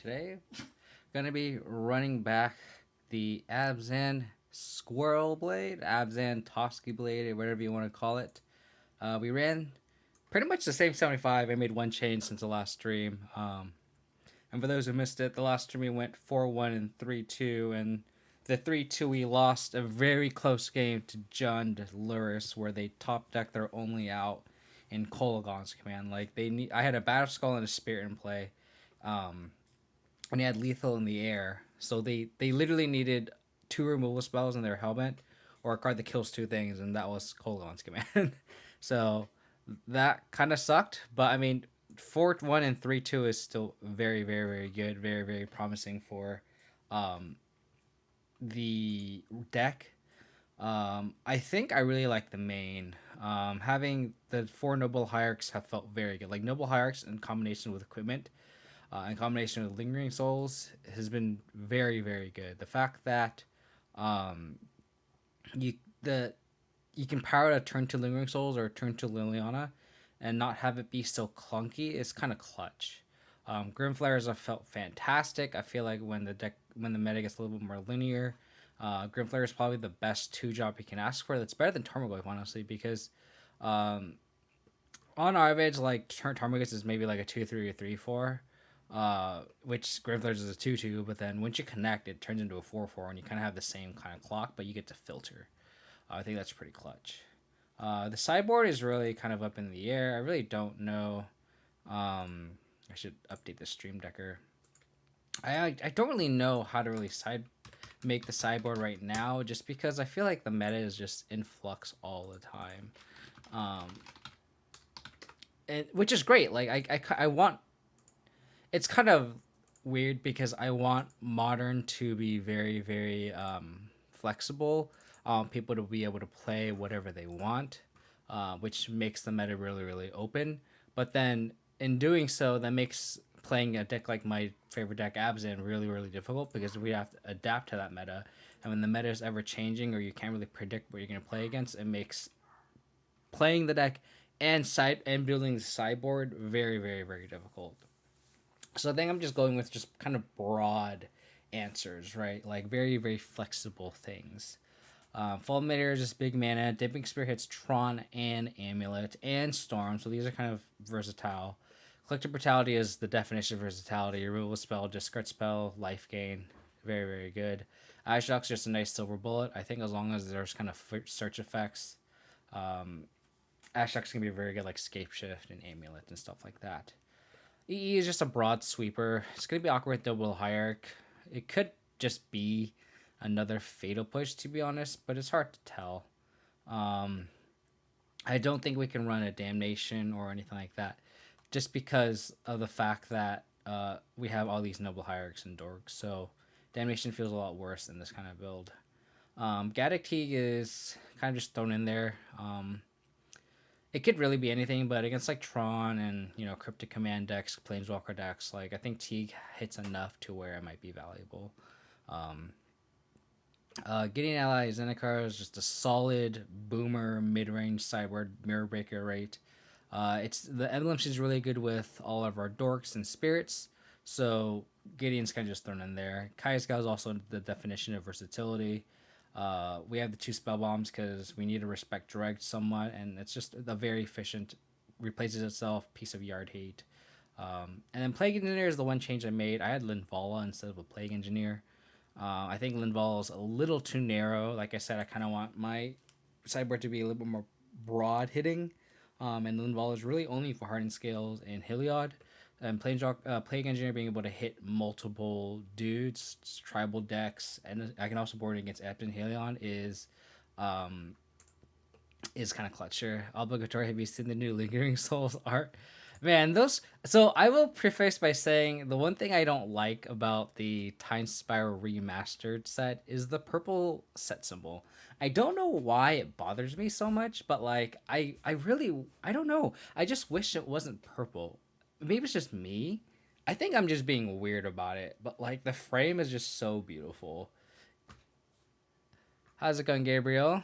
Today, gonna be running back the Abzan SQUIRRELBlade, Abzan Toski Blade, or whatever you want to call it. We ran pretty much the same 75. I made one change since the last stream. And for those who missed it, the last stream we went 4-1 and 3-2, and the 3-2 we lost a very close game to Jund Lurrus, where they top decked their only out in Kolagon's command. I had a Battle Skull and a Spirit in play. Um, and he had lethal in the air. So they literally needed two removal spells in their helmet or a card that kills two things, and that was Kolgon's command. So that kind of sucked. But I mean, 4-1 and 3-2 is still very, very, very good. Very, very promising for um, the deck. I think I really like the main. Having the four noble hierarchs have felt very good. Like noble hierarchs in combination with equipment in combination with Lingering Souls has been very, very good. The fact that um, you the you can power a turn to Lingering Souls or turn to Liliana and not have it be so clunky is kind of clutch. Grimflayers have felt fantastic. I feel like when the meta gets a little bit more linear, Grimflayer is probably the best two job you can ask for. That's better than Tarmogoyf, honestly, because um, on average, like Tarmogoyf is maybe like a 2-3 or 3-4, which Grimflayers is a 2-2, but then once you connect, it turns into a 4-4, and you kind of have the same kind of clock, but you get to filter. I think that's pretty clutch. The sideboard is really kind of up in the air. I really don't know. I should update the stream decker. I don't really know how to really make the sideboard right now, just because I feel like the meta is just in flux all the time, um, and which is great. Like I want. It's kind of weird because I want modern to be very, very flexible. People to be able to play whatever they want, which makes the meta really, really open. But then in doing so, that makes playing a deck like my favorite deck, Abzan, really, really difficult because we have to adapt to that meta. And when the meta is ever changing or you can't really predict what you're going to play against, it makes playing the deck and building the sideboard very, very, very difficult. So I think I'm just going with just kind of broad answers, right? Like very, very flexible things. Fulminator is just big mana. Dipping Spear hits Tron and Amulet and Storm, so these are kind of versatile. Collective Brutality is the definition of versatility. Removal spell, discard spell, life gain. Very, very good. Ashdok's just a nice silver bullet. I think as long as there's kind of search effects, um, Ashdok's can be very good, like Scape Shift and Amulet and stuff like that. EE is just a broad sweeper. It's going to be awkward with double hierarch. It could just be another fatal push, to be honest, but it's hard to tell. Um, I don't think we can run a damnation or anything like that, just because of the fact that we have all these noble hierarchs and dorks. So damnation feels a lot worse in this kind of build. Gaddock Teague is kind of just thrown in there. It could really be anything, but against like Tron and Cryptic Command decks, Planeswalker decks, like I think Teague hits enough to where it might be valuable. Um, Getting Ally Zendikar is just a solid boomer mid-range sideboard mirror breaker rate. It's the emblem she's really good with all of our dorks and spirits, so Gideon's kind of just thrown in there. Kai'Ska is also the definition of versatility. We have the two spell bombs because we need to respect Direct somewhat, and it's just a very efficient, replaces itself piece of yard hate. And then Plague Engineer is the one change I made. I had Linvala instead of a Plague Engineer. I think Linvala is a little too narrow. Like I said, I kind of want my sideboard to be a little bit more broad hitting. And Linvala is really only for Hardened Scales and Heliod. And Plague Engineer being able to hit multiple dudes, tribal decks, and I can also board against Epton Helion is kind of clutcher. Obligatory. Have you seen the new Lingering Souls art? Man, those. So I will preface by saying the one thing I don't like about the Time Spiral Remastered set is the purple set symbol. I don't know why it bothers me so much, but like I really I don't know. I just wish it wasn't purple. Maybe it's just me. I think I'm just being weird about it, but like the frame is just so beautiful. How's it going, Gabriel?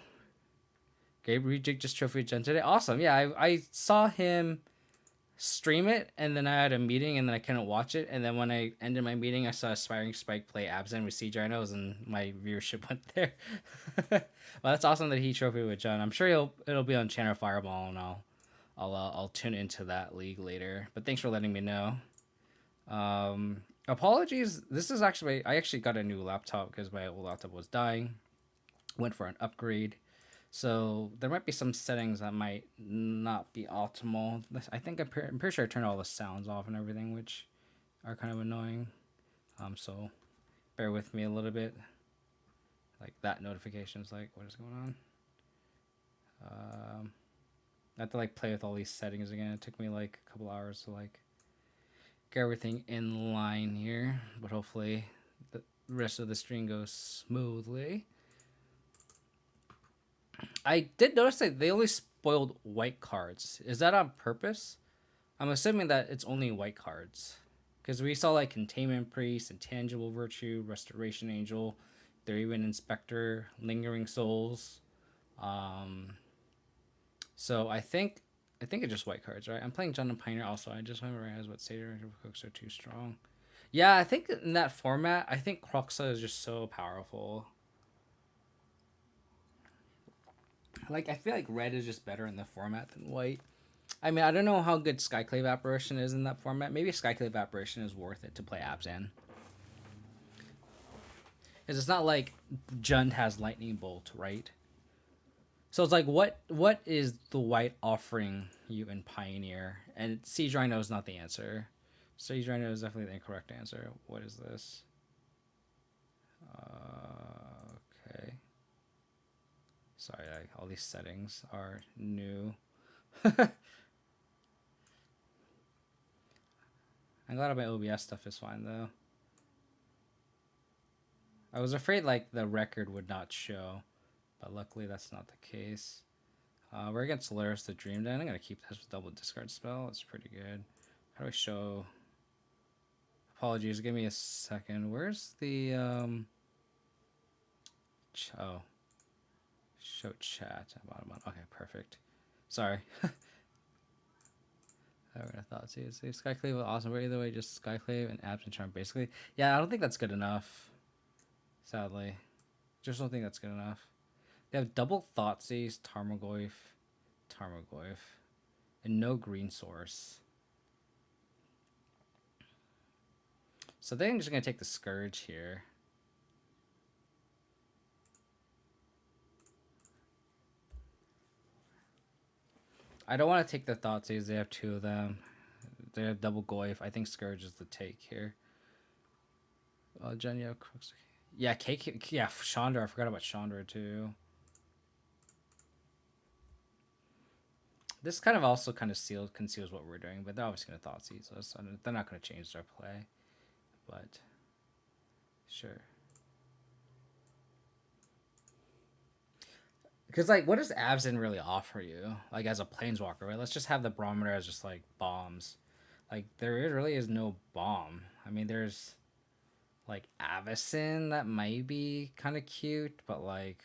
Gabriel just trophy gen today. Awesome. Yeah, I saw him stream it, and then I had a meeting, and then I couldn't watch it. And then when I ended my meeting, I saw Aspiring Spike play Abzan with Siege Rhinos, and my viewership went there. Well, that's awesome that he trophy with John. I'm sure it'll be on Channel Fireball, and I'll tune into that league later. But thanks for letting me know. Apologies. This is actually I actually got a new laptop because my old laptop was dying. Went for an upgrade. So there might be some settings that might not be optimal. I think I'm pretty sure I turned all the sounds off and everything, which are kind of annoying. So bear with me a little bit. Like that notification's like, what is going on? I have to like play with all these settings again. It took me like a couple hours to like get everything in line here, but hopefully the rest of the stream goes smoothly. I did notice that they only spoiled white cards. Is that on purpose? I'm assuming that it's only white cards. Because we saw like Containment Priest, Intangible Virtue, Restoration Angel, they're even Inspector, Lingering Souls. So I think it's just white cards, right? I'm playing John the Pioneer also. I just haven't realized what Seder and Cooks are too strong. Yeah, I think in that format, I think Croxa is just so powerful. Like, I feel like red is just better in the format than white. I mean, I don't know how good Skyclave Apparition is in that format. Maybe Skyclave Apparition is worth it to play Abzan. Because it's not like Jund has Lightning Bolt, right? So it's like, what is the white offering you in Pioneer? And Siege Rhino is not the answer. Siege Rhino is definitely the incorrect answer. What is this? Okay. Sorry, all these settings are new. I'm glad my OBS stuff is fine though. I was afraid like the record would not show, but luckily that's not the case. We're against Lurrus the Dream Den. I'm gonna keep this with double discard spell. It's pretty good. How do I show? Apologies, give me a second. Where's the oh, show chat. Bottom one. Okay, perfect. Sorry. I would have thought. See, Skyclave was awesome, but either way, just Skyclave and Absent Charm basically. Yeah, I don't think that's good enough. Sadly, just don't think that's good enough. They have double Thoughtseize, Tarmogoyf, and no green source. So they're just gonna take the Scourge here. I don't want to take the Thoughtseize. They have two of them. They have double Goyf. I think Scourge is the take here. Jenya Crooks. Yeah, Cake. Yeah, Chandra. I forgot about Chandra too. This kind of also kind of conceals what we're doing, but they're obviously going to Thoughtseize us. So they're not going to change their play. But, sure. Because, like, what does Abzan really offer you? Like, as a Planeswalker, right? Let's just have the Barometer as just, like, bombs. Like, there really is no bomb. I mean, there's, like, Avacyn that might be kind of cute, but, like,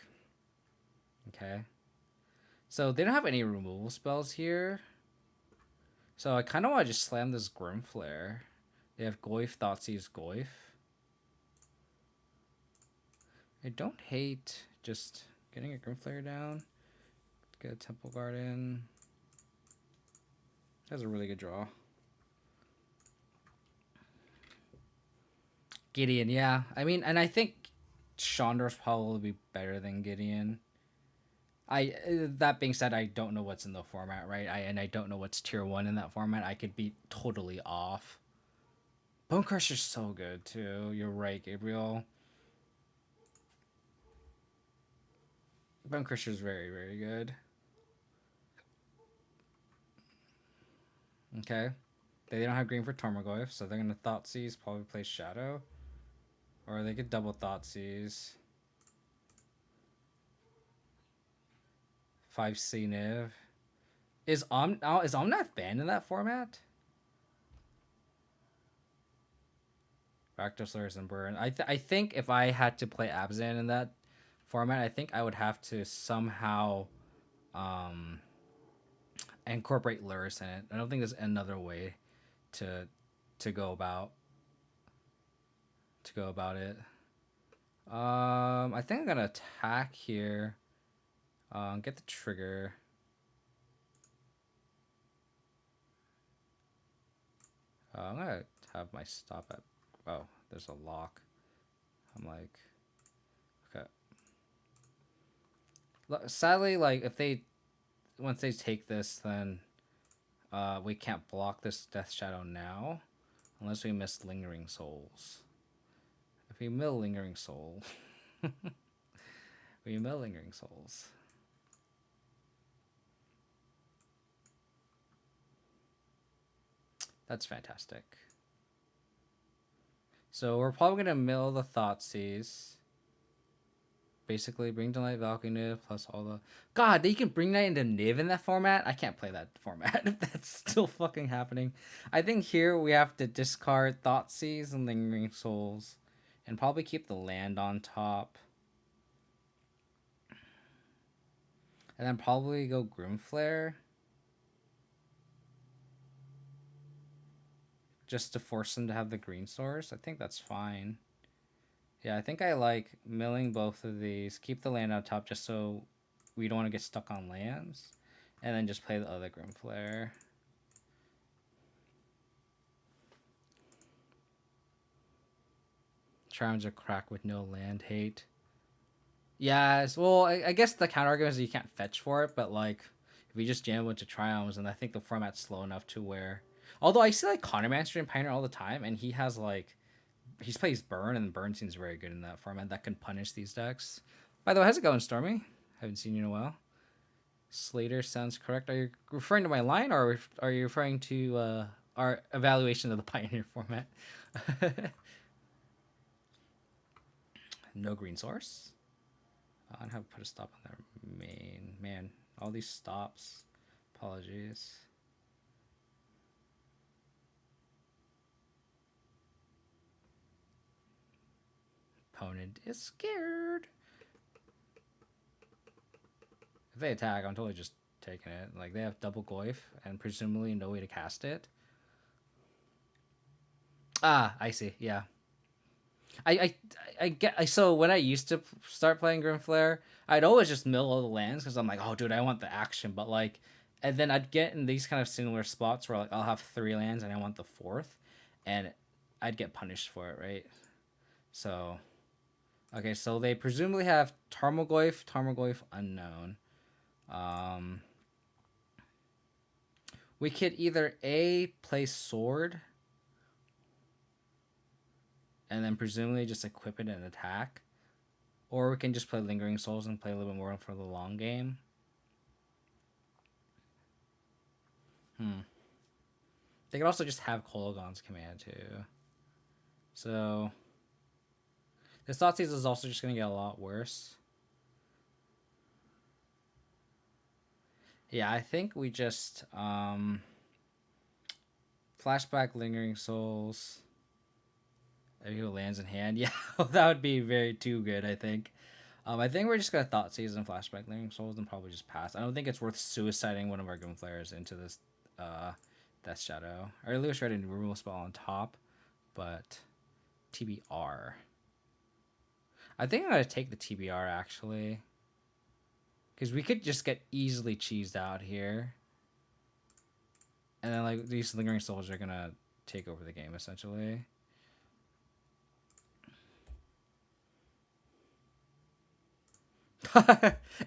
okay. So they don't have any removal spells here. So I kind of want to just slam this Grimflare. They have Goyf, Thoughtseize, Goyf. I don't hate just getting a Grimflare down. Get a Temple Garden. That's a really good draw. Gideon, yeah. I mean, and I think Chandra's probably be better than Gideon. That being said, I don't know what's in the format, right? I don't know what's tier 1 in that format. I could be totally off. Bone Crusher's so good too. You're right, Gabriel. Bone Crusher's very, very good. Okay. They don't have green for Tormagoyf, so they're gonna Thoughtseize, probably play Shadow. Or they could double Thoughtseize. 5C Niv. Is Omnath banned in that format? Rakdos, Lurrus, and Burn. I think if I had to play Abzan in that format, I think I would have to somehow incorporate Lurrus in it. I don't think there's another way to to go about it. I think I'm gonna attack here. Get the trigger. I'm gonna have my stop at. Oh, there's a lock. I'm like, okay. Sadly, like if they once they take this, then we can't block this Death Shadow now, unless we miss Lingering Souls. If we mill Lingering Soul, we mill Lingering Souls. That's fantastic. So we're probably gonna mill the Thoughtseize. Basically, bring to light Valkyrie Niv plus all the. God, they can bring that into Niv in that format. I can't play that format if that's still fucking happening. I think here we have to discard Thoughtseize and Lingering Souls, and probably keep the land on top, and then probably go Grimflare, just to force them to have the green source. I think that's fine. Yeah, I think I like milling both of these. Keep the land on top just so we don't want to get stuck on lands. And then just play the other Grimflare. Charms are cracked with no land hate. Yeah, well, I guess the counter argument is you can't fetch for it, but like, if you just jam a bunch of Triumphs, and I think the format's slow enough to where... Although I see like Connormancer and Pioneer all the time, and he has like... He plays Burn, and Burn seems very good in that format. That can punish these decks. By the way, how's it going, Stormy? Haven't seen you in a while. Slater sounds correct. Are you referring to my line, or are you referring to our evaluation of the Pioneer format? No green source. I don't have to put a stop on their main. Man, all these stops. Apologies. Opponent is scared. If they attack, I'm totally just taking it. Like, they have double Goyf and presumably no way to cast it. Ah, I see. Yeah. I get. So when I used to start playing Grimflare, I'd always just mill all the lands because I'm like, oh, dude, I want the action. But like, and then I'd get in these kind of similar spots where like I'll have 3 lands and I want the 4th, and I'd get punished for it, right? So, okay, so they presumably have Tarmogoyf unknown. We could either A, play Sword, and then presumably just equip it and attack, or we can just play Lingering Souls and play a little bit more for the long game. They could also just have Kolaghan's command too. So this Thoughtseize is also just going to get a lot worse. Yeah, I think we just flashback Lingering Souls. Maybe lands in hand. Yeah, that would be very too good, I think. I think we're just going to Thoughtseize and flashback Lingering Souls and probably just pass. I don't think it's worth suiciding one of our Grimflares into this Death Shadow. I really wish I had a removal spell on top, but TBR. I think I'm going to take the TBR, actually. Because we could just get easily cheesed out here. And then, like, these Lingering Souls are going to take over the game, essentially.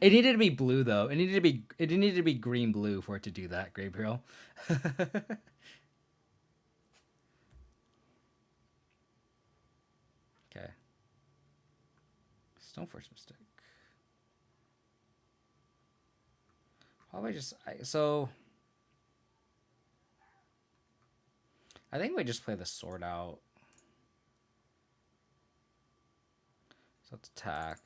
It needed to be blue, though. It needed to be green-blue for it to do that, Gabriel. Okay. Stoneforge Mystic. Probably just... So... I think we just play the sword out. So let's attack.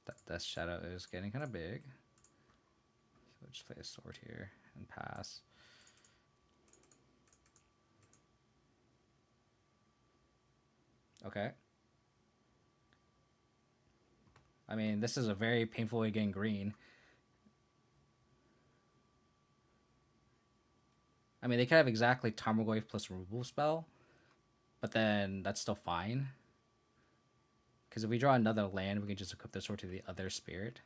That Death Shadow is getting kind of big. So we'll just play a sword here and pass. Okay. I mean, this is a very painful way of getting green. I mean, they could have exactly Tarmogoyf plus removal spell, but then that's still fine. Because if we draw another land, we can just equip this sword to the other spirit.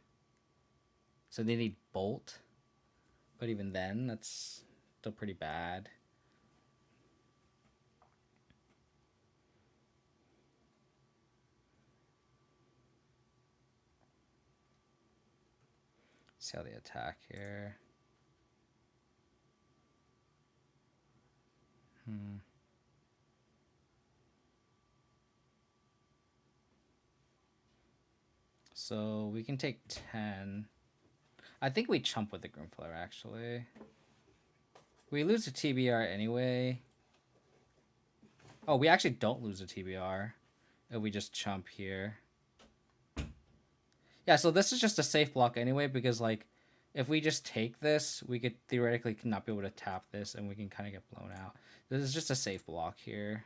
So they need Bolt. But even then, that's still pretty bad. See how they attack here. So we can take 10. I think we chump with the Grimflare, actually. We lose the TBR anyway. Oh, we actually don't lose the TBR if we just chump here. Yeah, so this is just a safe block anyway, because, like, if we just take this, we could theoretically not be able to tap this, and we can kind of get blown out. This is just a safe block here.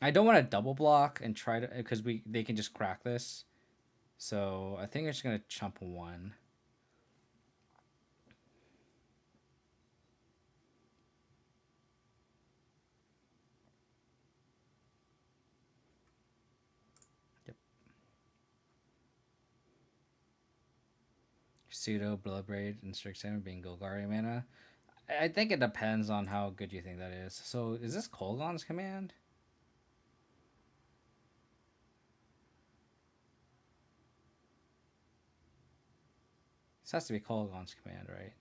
I don't want to double block and try to, because they can just crack this. So I think I'm just going to chump 1. Pseudo, Bloodbraid, and Strixhaven being Golgari mana. I think it depends on how good you think that is. So is this Kolgon's command? This has to be Kolgon's command, right?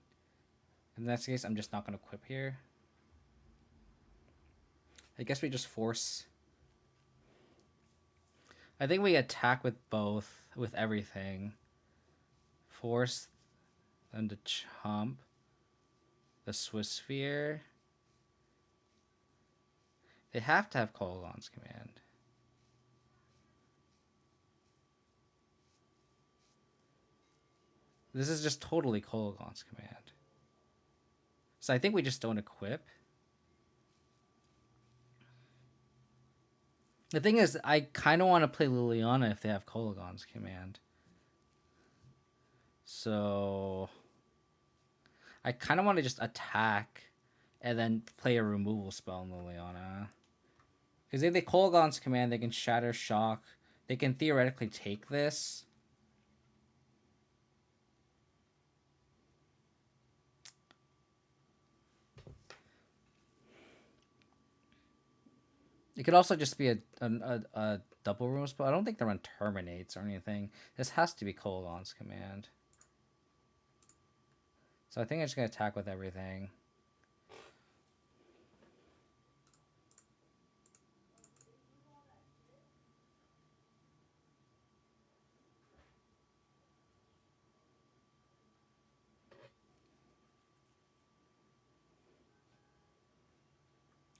In that case, I'm just not going to equip here. I guess we just force. I think we attack with both, with everything. Force them to chump the Swiss Sphere. They have to have Kolgon's command. This is just totally Kolgon's command. So I think we just don't equip. The thing is, I kind of want to play Liliana if they have Kolgon's command. So I kind of want to just attack and then play a removal spell on Liliana. Because if they Kolgon's command, they can Shatter Shock. They can theoretically take this. It could also just be a double room spell. I don't think the run terminates or anything. This has to be Kolgon's command. So I think I'm just going to attack with everything.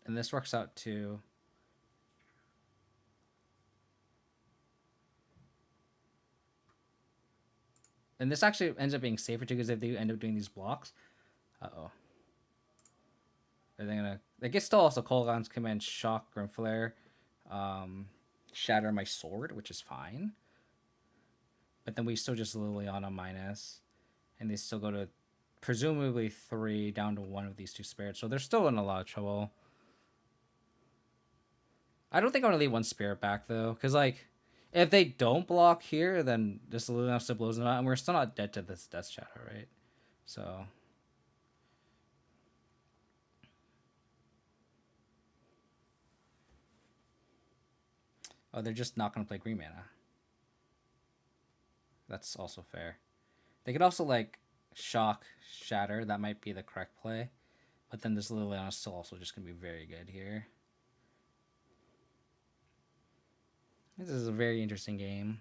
And this works out too. And this actually ends up being safer too, because if they end up doing these blocks, uh-oh. Are they gonna? They can still also Kolgon's command Shock, Grimflare, Shatter my sword, which is fine. But then we still just Liliana minus, and they still go to presumably 3 down to 1 of these 2 spirits. So they're still in a lot of trouble. I don't think I'm gonna leave 1 spirit back though, because like, if they don't block here, then this Liliana still blows them out, and we're still not dead to this Death Shadow, right? So. Oh, they're just not going to play green mana. That's also fair. They could also, like, Shock, Shatter. That might be the correct play. But then this Liliana is still also just going to be very good here. This is a very interesting game.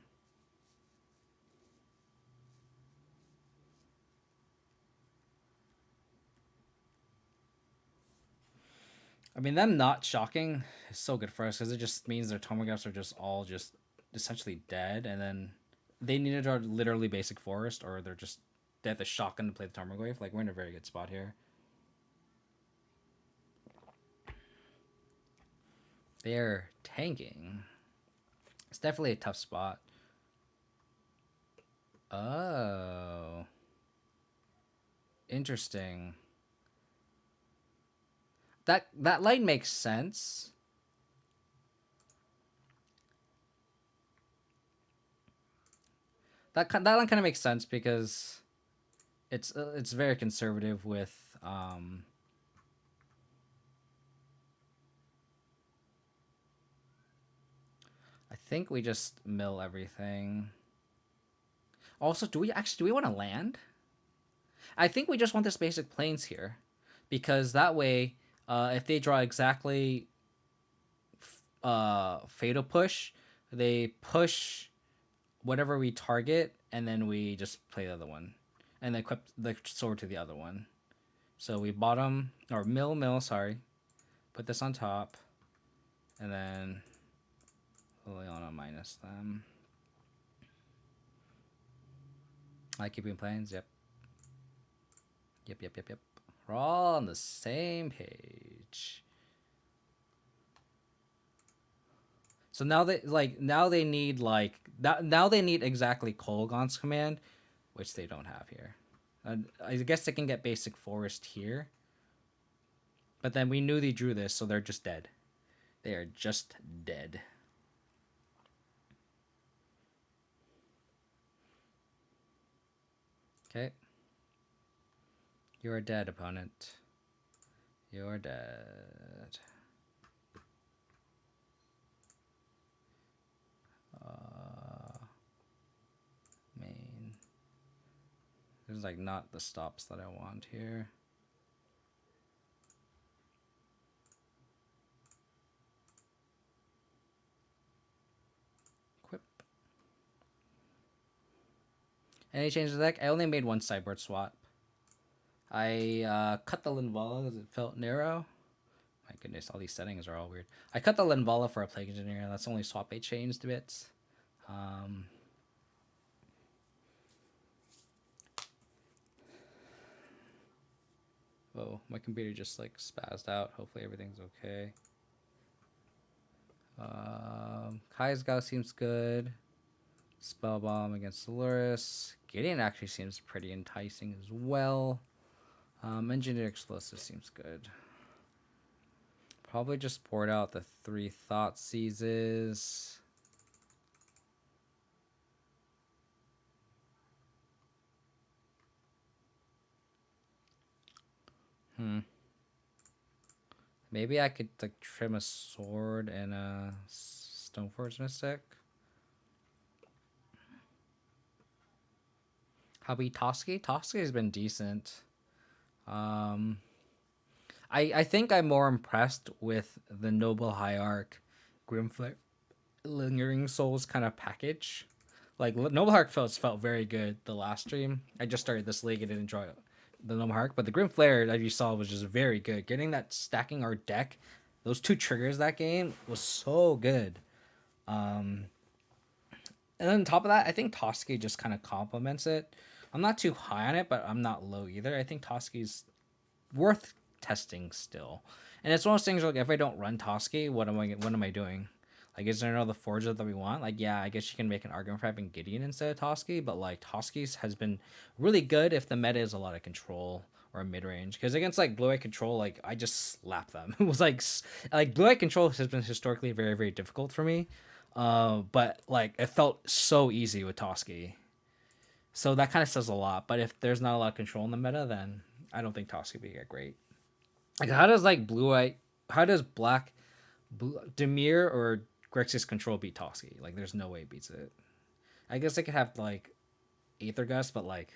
I mean, them not shocking is so good for us, because it just means their Tomographs are just all just essentially dead, and then they need to draw literally basic forest, or they have to shotgun to play the Tarmogoyf. Like, we're in a very good spot here. They're tanking. It's definitely a tough spot. Oh. Interesting. That line makes sense. That line kind of makes sense because it's very conservative with I think we just mill everything. Also, do we want to land? I think we just want this basic plains here, because that way, if they draw exactly fatal push, they push whatever we target, and then we just play the other one, and then equip the sword to the other one. So we bottom or mill. Sorry, put this on top, and then Liliana minus them. I keeping planes. Yep. We're all on the same page. So now they need exactly Kolaghan's command, which they don't have here. I guess they can get basic forest here, but then we knew they drew this, so they're just dead. They are just dead. Okay. You are dead, opponent. You are dead. Main. There's like not the stops that I want here. Equip. Any change to the deck? I only made one sideboard swap. I cut the Linvala because it felt narrow. My goodness, all these settings are all weird. I cut the Linvala for a Plague Engineer. That's only swap 8 changed bits. Oh, my computer just like spazzed out. Hopefully everything's okay. Kai's Gao seems good. Spell Bomb against Lurrus. Gideon actually seems pretty enticing as well. Engineer Explosive seems good. Probably just board out the 3 Thought Seizes. Maybe I could like trim a sword and a Stoneforge Mystic. How about Toski? Toski has been decent. I think I'm more impressed with the Noble Hierarch Grimflare Lingering Souls kind of package. Like Noble Hierarch felt very good the last stream. I just started this league and didn't enjoy the Noble Hierarch, but the Grim Flare that you saw was just very good. Getting that stacking our deck, those 2 triggers that game was so good. And then on top of that, I think Toski just kind of complements it. I'm not too high on it, but I'm not low either. I think Toski's worth testing still. And it's one of those things like if I don't run Toski, what am I doing? Like, is there another forger that we want? Like, yeah, I guess you can make an argument for having Gideon instead of Toski, but like Toski's has been really good if the meta is a lot of control or mid range. Because against like blue eye control, like I just slap them. It was like blue eye control has been historically very very difficult for me, but like it felt so easy with Toski. So that kind of says a lot. But if there's not a lot of control in the meta, then I don't think Toski would get great. Like, how does like how does Demir or Grixis control beat Toski? Like, there's no way it beats it. I guess they could have like Aether Gust, but like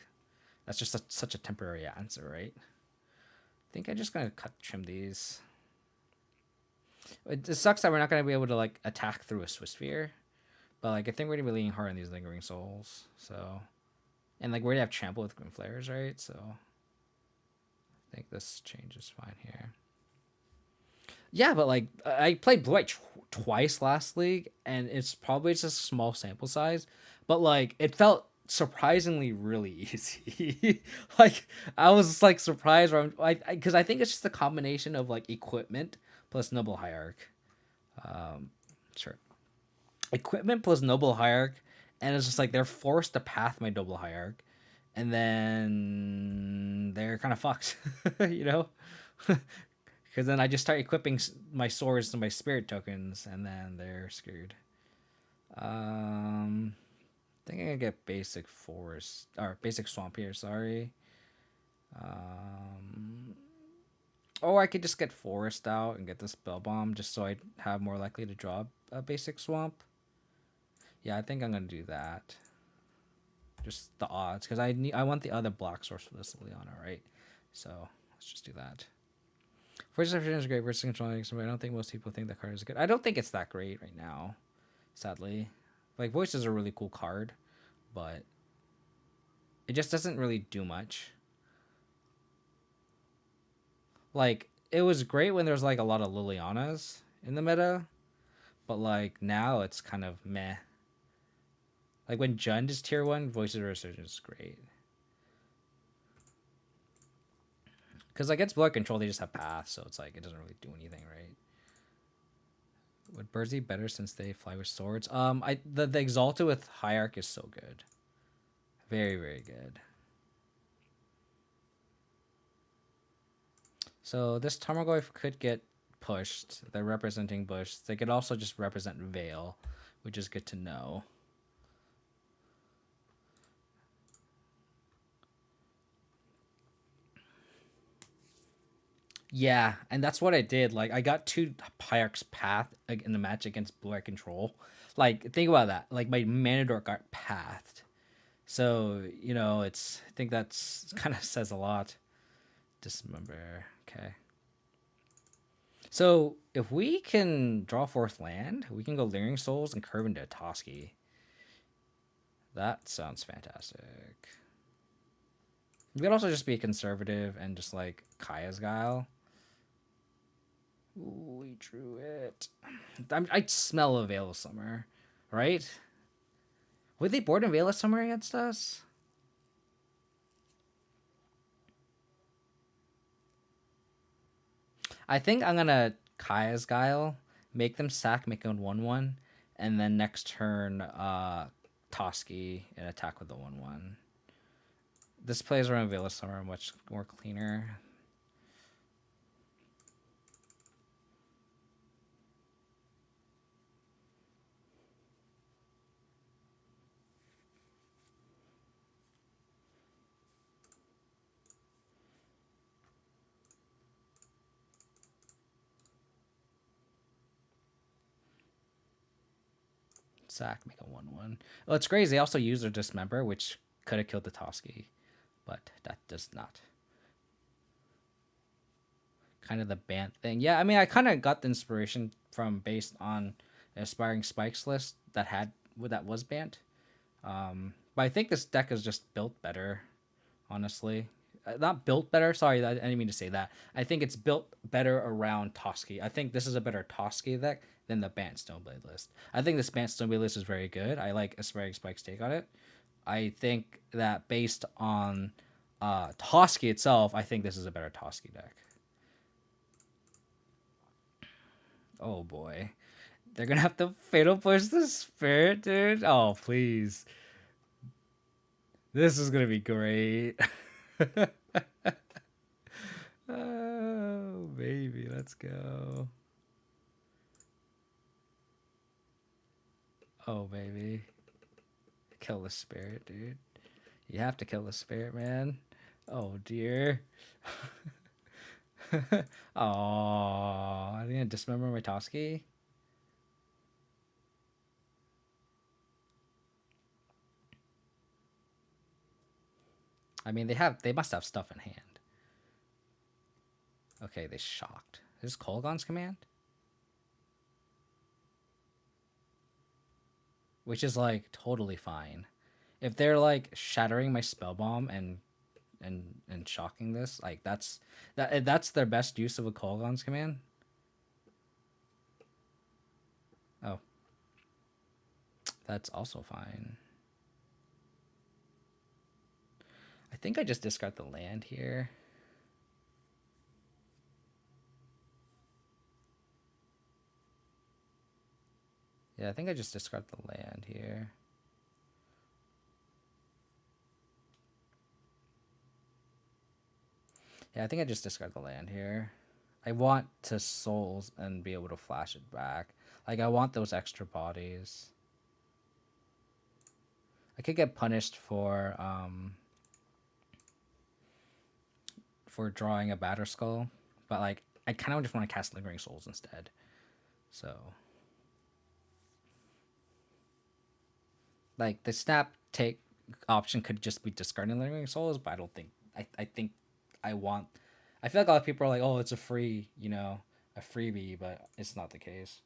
that's just such a temporary answer, right? I think I'm just gonna trim these. It sucks that we're not gonna be able to like attack through a Swiss Sphere, but like I think we're gonna be leaning hard on these Lingering Souls. So, and like we're gonna have Trample with Grim Flares, right? So I think this change is fine here. Yeah, but like I played Blue White twice last league, and it's probably just a small sample size, but like it felt surprisingly really easy. Like I was like surprised, because I think it's just a combination of like equipment plus Noble Hierarch. Sure. Equipment plus Noble Hierarch, and it's just like they're forced to path my Noble Hierarch, and then they're kind of fucked, you know? Because then I just start equipping my swords to my spirit tokens, and then they're screwed. I think I can get basic forest or basic swamp here. Sorry. Or I could just get forest out and get the spell bomb, just so I have more likely to draw a basic swamp. Yeah, I think I'm gonna do that. Just the odds, because I want the other black source for this Liliana, right? So let's just do that. Force Deception is great versus controlling somebody. I don't think most people think that card is good. I don't think it's that great right now, sadly. Like, Voice is a really cool card, but it just doesn't really do much. Like, it was great when there was like a lot of Lilianas in the meta, but like now it's kind of meh. Like when Jund is tier 1, Voices of Resurgence is great. Because against Blood Control, they just have Path, so it's like it doesn't really do anything, right? Would Burzy better since they fly with swords? The Exalted with Hierarch is so good. Very, very good. So this Tarmogoyf could get pushed. They're representing Bush. They could also just represent Vale, which is good to know. Yeah, and that's what I did. Like, I got 2 Hierarch's Path in the match against Blue Eye Control. Like, think about that. Like, my Manador got pathed. So, you know, I think that's kind of says a lot. Dismember. Okay. So, if we can draw 4th land, we can go Leering Souls and curve into Toski. That sounds fantastic. We could also just be conservative and just like Kaya's Guile. Ooh, we drew it. I smell a Veil of Summer, right? Would they board a Veil of Summer against us? I think I'm gonna Kaya's Guile, make them sack, make a 1/1, and then next turn, Toski and attack with the 1/1. This plays around Veil of Summer much more cleaner. Sack, make a 1/1. Well, it's crazy. They also use their Dismember, which could have killed the Toski, but that does not. Kind of the Bant thing. Yeah, I mean, I kind of got the inspiration from based on Aspiring Spikes list that was Bant. But I think this deck is just built better, honestly. Not built better. Sorry, I didn't mean to say that. I think it's built better around Toski. I think this is a better Toski deck than the Bant Stoneblade list. I think this Bant Stoneblade list is very good. I like Aspiring Spike's take on it. I think that based on Toski itself, I think this is a better Toski deck. Oh boy. They're gonna have to fatal push the spirit, dude. Oh, please. This is gonna be great. Oh, baby, let's go. Oh, baby. Kill the spirit, dude. You have to kill the spirit, man. Oh, dear. Oh, I'm gonna dismember my Toski. I mean, they must have stuff in hand. Okay, they shocked. Is this Kolgon's command? Which is like totally fine. If they're like shattering my spell bomb and shocking this, like that's their best use of a Kolgon's command. Oh, that's also fine. I think I just discard the land here. Yeah, I think I just discard the land here. Yeah, I think I just discard the land here. I want to souls and be able to flash it back. Like, I want those extra bodies. I could get punished for drawing a Batter Skull, but like I kind of just want to cast Lingering Souls instead. So, like the snap take option could just be discarding Lingering Souls, but I don't think I think I want. I feel like a lot of people are like, oh, it's a free, a freebie, but it's not the case.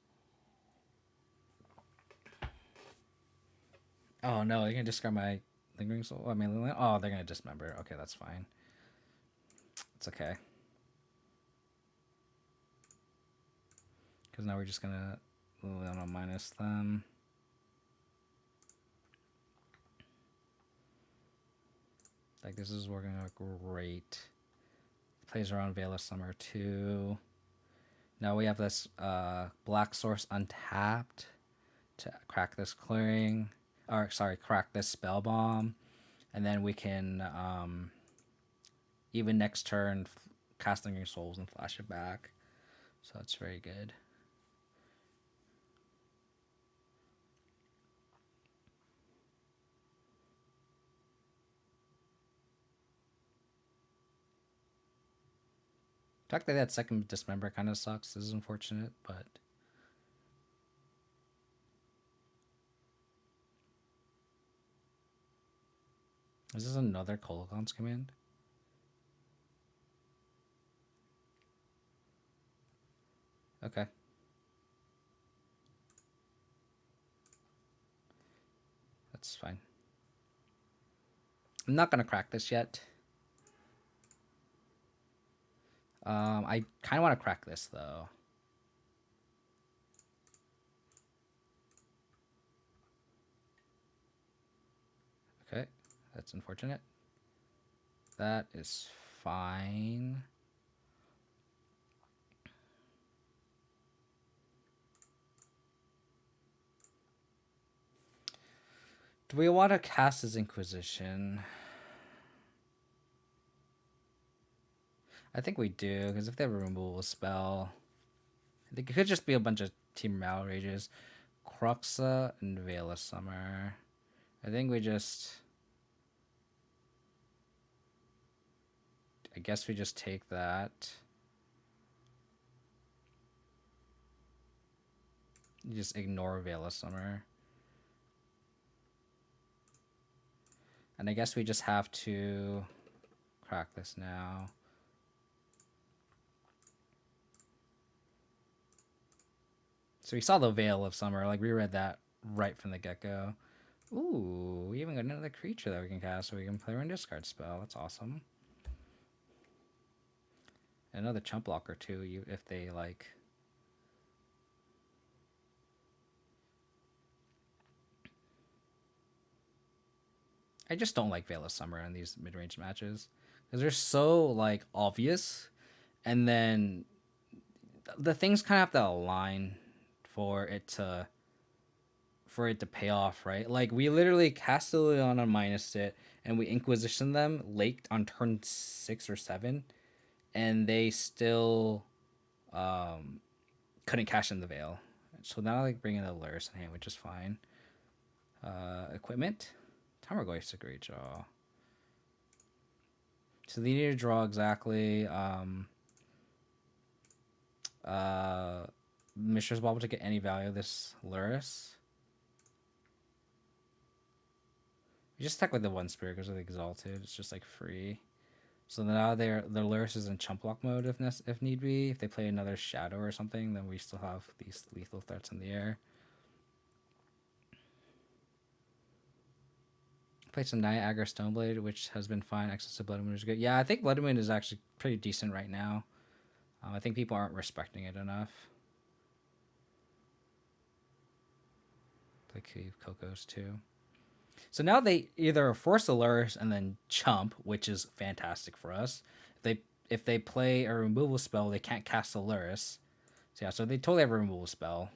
Oh no, they're gonna discard my Lingering Soul. I mean, oh, they're gonna dismember. Okay, that's fine. It's okay. Because now we're just gonna minus them. Like, this is working out great. Plays around Veil of Summer too. Now we have this Black Source untapped to crack this clearing. Or, sorry, crack this Spell Bomb. And then we can, even next turn, cast Lingering Souls and flash it back. So that's very good. The fact that that second dismember kind of sucks. This is unfortunate, but is this another Kologon's command? Okay. That's fine. I'm not gonna crack this yet. I kind of want to crack this though. Okay, that's unfortunate. That is fine. Do we want to cast his Inquisition? I think we do, because if they have a removal spell, I think it could just be a bunch of Team Mal Rages. Cruxa and Veil of Summer. I think we just... I guess we just take that. You just ignore Veil of Summer. And I guess we just have to crack this now. So we saw the Veil of Summer. Like, we read that right from the get-go. Ooh, we even got another creature that we can cast, so we can play our discard spell. That's awesome. Another chump blocker too, if they like. I just don't like Veil of Summer in these mid-range matches because they're so like obvious, and then the things kind of have to align for it to pay off, right? Like, we literally cast Liliana minus it, and we Inquisition them late on turn 6 or 7, and they still couldn't cash in the Veil. So now, like, bringing the Lurrus in hand, which is fine. Equipment. Tarmogoyf is a great draw. So they need to draw exactly Mishra's Bauble to get any value of this Lurrus. We just attack with the one spirit because of the Exalted. It's just like free. So now the Lurrus is in chump block mode if need be. If they play another Shadow or something, then we still have these lethal threats in the air. Played some Niagara Stoneblade, which has been fine. Access to Blood Moon is good. Yeah, I think Blood Moon is actually pretty decent right now. I think people aren't respecting it enough. Play Cave Cocos too. So now they either force the Lurrus and then chump, which is fantastic for us. If they play a removal spell, they can't cast the Lurrus. So yeah, so they totally have a removal spell.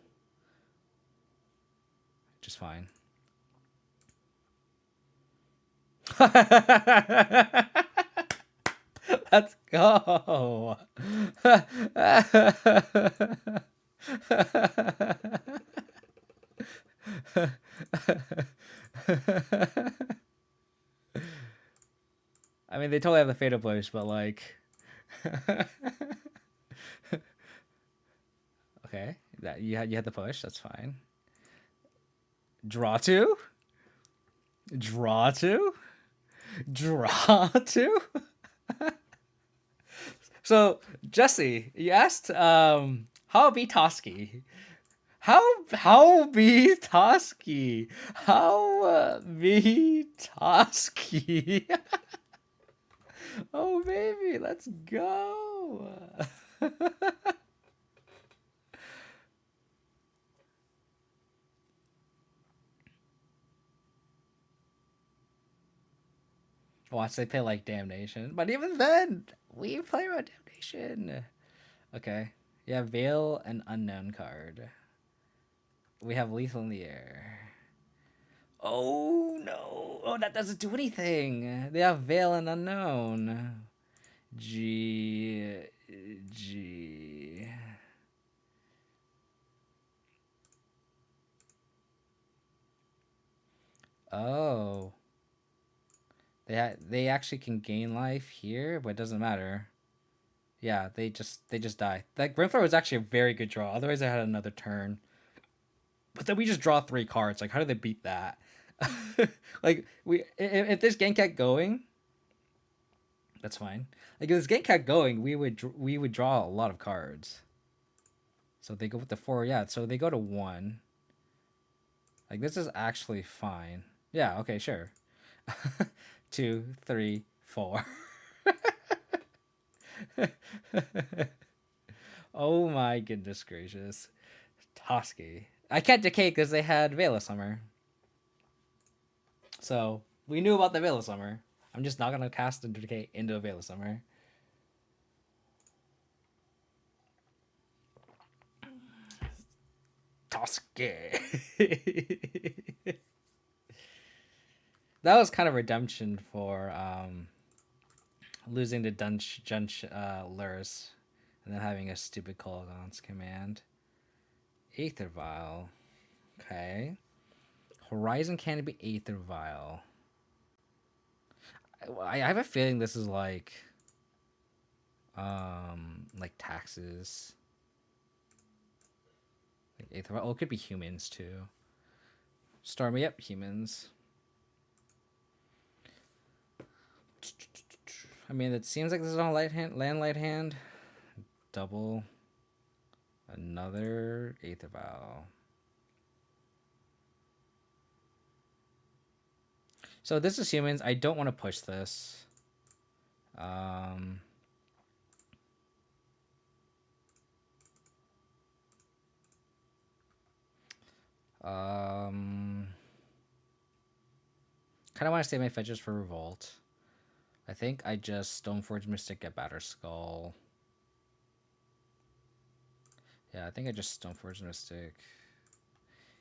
which is fine. Let's go. I mean, they totally have the fatal push, but like, okay, that you had the push. That's fine. Draw two, draw two, draw two. So Jesse, you asked, how be Toski? How be Toski? How be Toski? Oh baby, let's go. Watch they play like Damnation, but even then, we play about Damnation. Okay, you have Veil and Unknown card. We have Lethal in the Air. Oh no! Oh, that doesn't do anything. They have Veil and Unknown. G. Oh. They actually can gain life here, but it doesn't matter. Yeah, they just die. That Grimthor was actually a very good draw. Otherwise, I had another turn. But then we just draw 3 cards. Like, how do they beat that? Like, if this game kept going, that's fine. Like, if this game kept going, we would draw a lot of cards. So they go with the 4. Yeah, so they go to 1. Like, this is actually fine. Yeah, okay, sure. 2, 3, 4. Oh my goodness gracious. Toski. I can't decay because they had Veil of Summer. So, we knew about the Veil of Summer. I'm just not going to cast the decay into a Veil of Summer. Toski. That was kind of redemption for losing to Lurrus and then having a stupid Kolaghan's command. Aether Vial. Okay. Horizon Canopy Aether Vial. I have a feeling this is like taxes. Like Aether Vial. Oh, it could be humans too. Stormy, yep, humans. I mean, it seems like this is on light hand. Double. Another Aether Vial. So this is humans. I don't want to push this. Kind of want to save my fetches for Revolt. I think I just Stoneforge Mystic, get Batter Skull. Yeah, I think I just Stoneforge Mystic.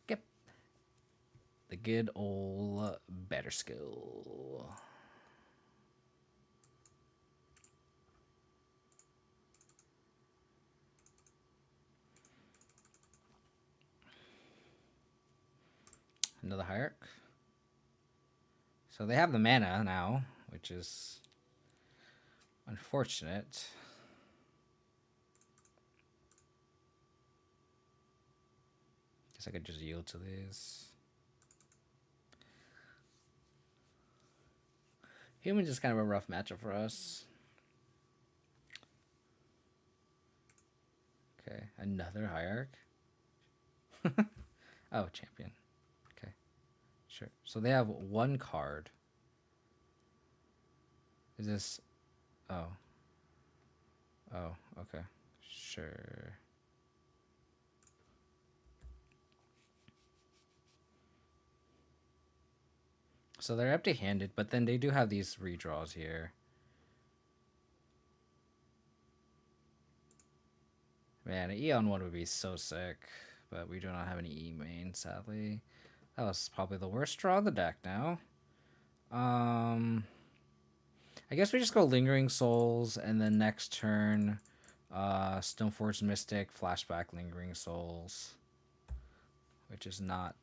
Get the good old Batter Skull. Another Hierarch. So they have the mana now, which is unfortunate. Guess I could just yield to these. Humans is kind of a rough matchup for us. Okay, another Hierarch. Oh, champion. Okay, sure. So they have 1 card. Is this... Oh. Oh, okay. Sure. So they're empty-handed, but then they do have these redraws here. Man, an Eon one would be so sick, but we do not have any E main, sadly. That was probably the worst draw of the deck now. I guess we just go Lingering Souls, and then next turn, Stoneforge Mystic, Flashback Lingering Souls, which is not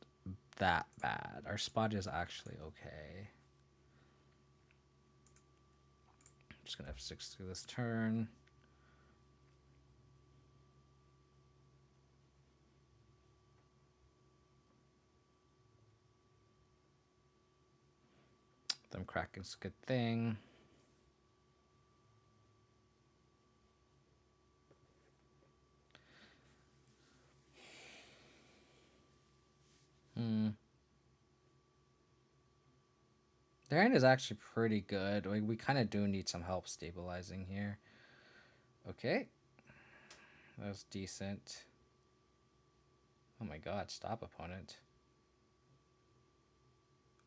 that bad. Our spot is actually okay. Just gonna F6 through this turn. Them cracking's a good thing. Their hand is actually pretty good. We kind of do need some help stabilizing here. Okay. That was decent. Oh my god, stop, opponent.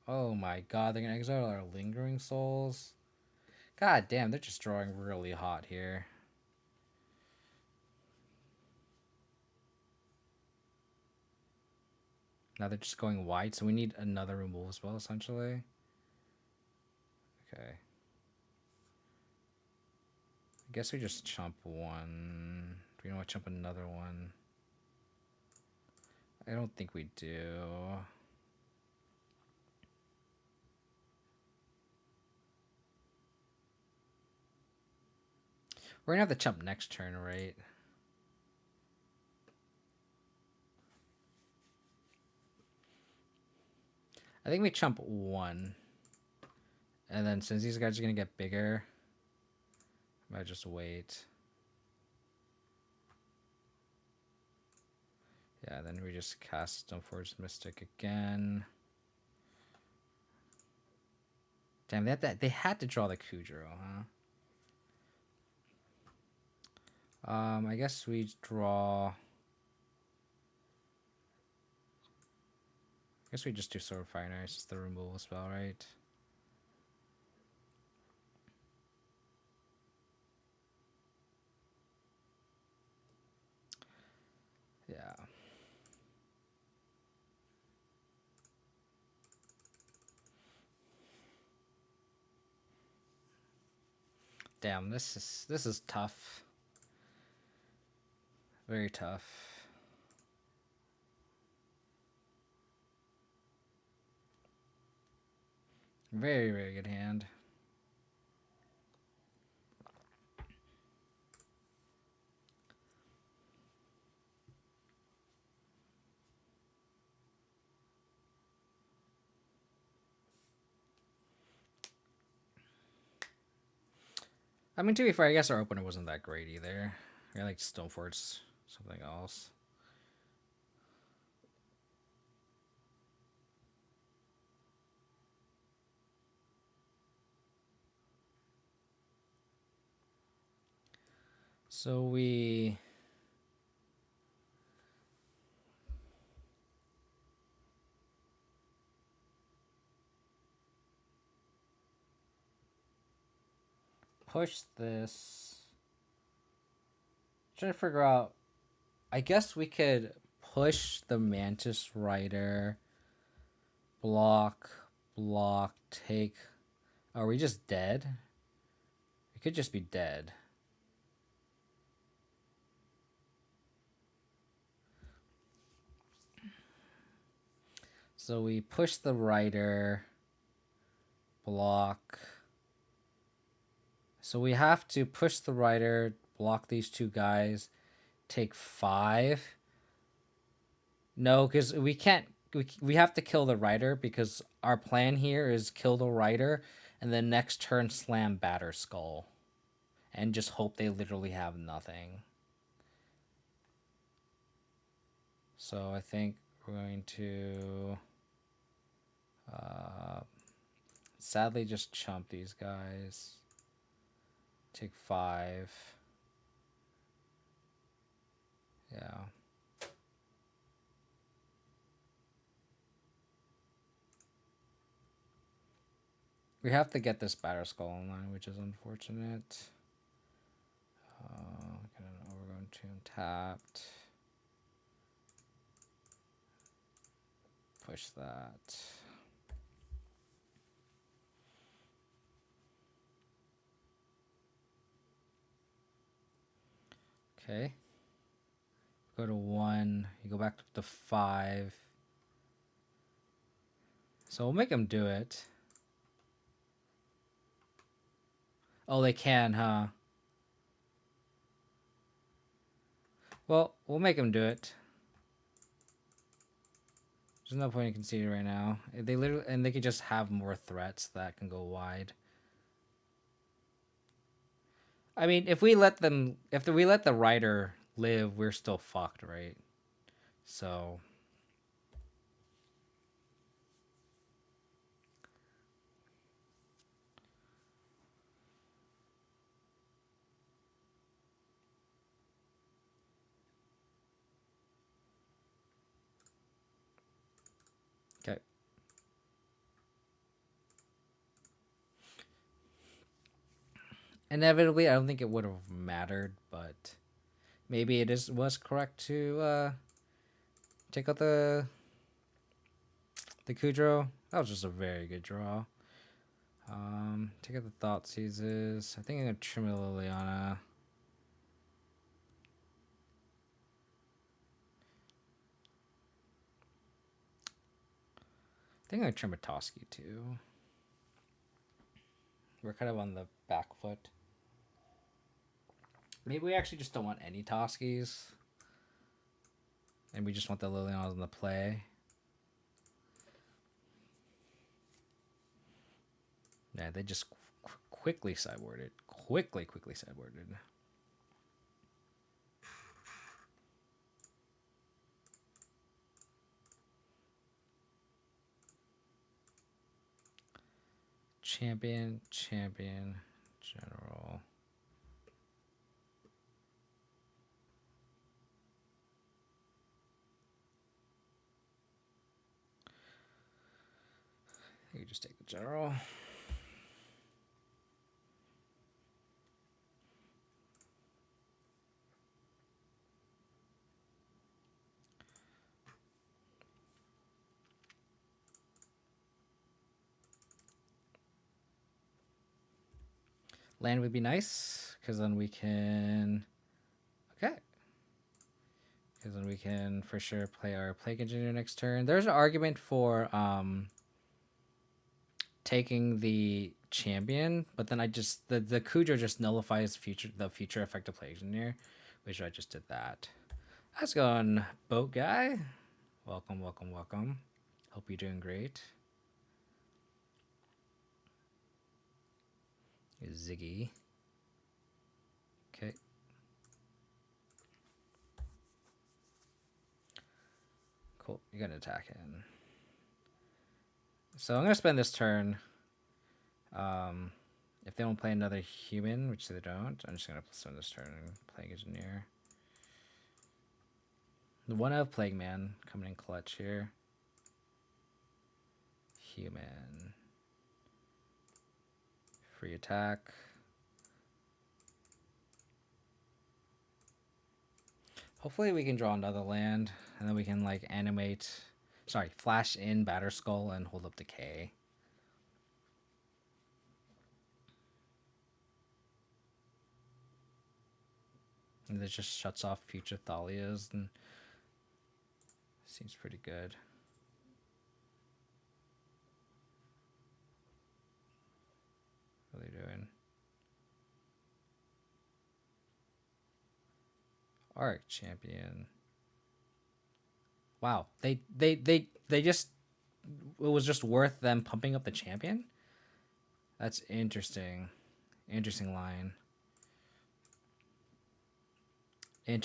Oh my god, they're gonna exile our Lingering Souls. God damn, they're just drawing really hot here. Now they're just going wide, so we need another removal as well, essentially. Okay. I guess we just chump one. Do we want to chump another one? I don't think we do. We're gonna have to chump next turn, right? I think we chump one. And then since these guys are gonna get bigger, I might just wait. Yeah, then we just cast Stoneforge Mystic again. Damn, they had to draw the Kudro, huh? I guess we draw. I guess we just do Sword of Fire and Ice. It's the removal spell, right? Yeah. Damn, this is tough. Very tough. Very, very good hand. I mean, to be fair, I guess our opener wasn't that great either. I like Stoneforge, something else. So we push this. Trying to figure out. I guess we could push the Mantis Rider. Block, block, take. Are we just dead? We could just be dead. So we push the Rider. Block. So we have to push the Rider, block these two guys, take 5. No, because we can't. We have to kill the Rider because our plan here is kill the Rider and then next turn slam Batter Skull. And just hope they literally have nothing. So I think we're going to sadly just chump these guys. Take 5. Yeah. We have to get this Batter Skull online, which is unfortunate. We're going to tapped. push that. Okay. Go to 1. You go back to 5. So we'll make them do it. Oh, they can, huh? Well, we'll make them do it. There's no point in conceding right now. They literally, and they could just have more threats that can go wide. I mean, if we let the rider live, we're still fucked, right? So okay. Inevitably, I don't think it would have mattered, but maybe was correct to take out the Kudro. That was just a very good draw. Take out the Thought Seizes. I think I'm gonna trim a Liliana. I think I'm gonna trim a Toski too. We're kind of on the back foot. Maybe we actually just don't want any Toskies. And we just want the Lilianas in the play. Yeah, they just quickly sideboarded. Quickly sideboarded. Champion, general. You just take the general. Land would be nice, because then we can... Okay. Because then we can, for sure, play our Plague Engineer next turn. There's an argument for taking the champion, but then I just... The Kudro just nullifies the future effect of Plague Engineer, which I just did that. How's it going, boat guy? Welcome. Hope you're doing great. Ziggy. Okay. Cool. You got an attack in. So I'm gonna spend this turn. If they don't play another human, which they don't, I'm just gonna spend this turn and Plague Engineer. The one of Plague Man coming in clutch here. Human. Free attack. Hopefully we can draw another land, and then we can like flash in Batterskull and hold up Decay. And it just shuts off future Thalias, and seems pretty good. What are they doing? Arc Champion. Wow, they just, it was just worth them pumping up the champion. That's interesting. Interesting line. I'm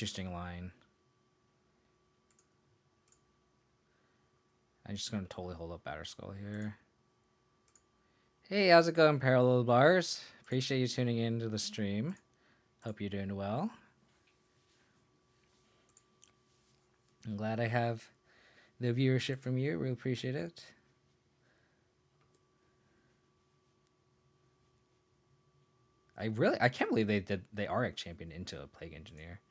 just gonna totally hold up Batterskull here. Hey, how's it going, Parallel Bars? Appreciate you tuning in to the stream. Hope you're doing well. I'm glad I have the viewership from you. Really appreciate it. I can't believe they Auric champion into a Plague Engineer.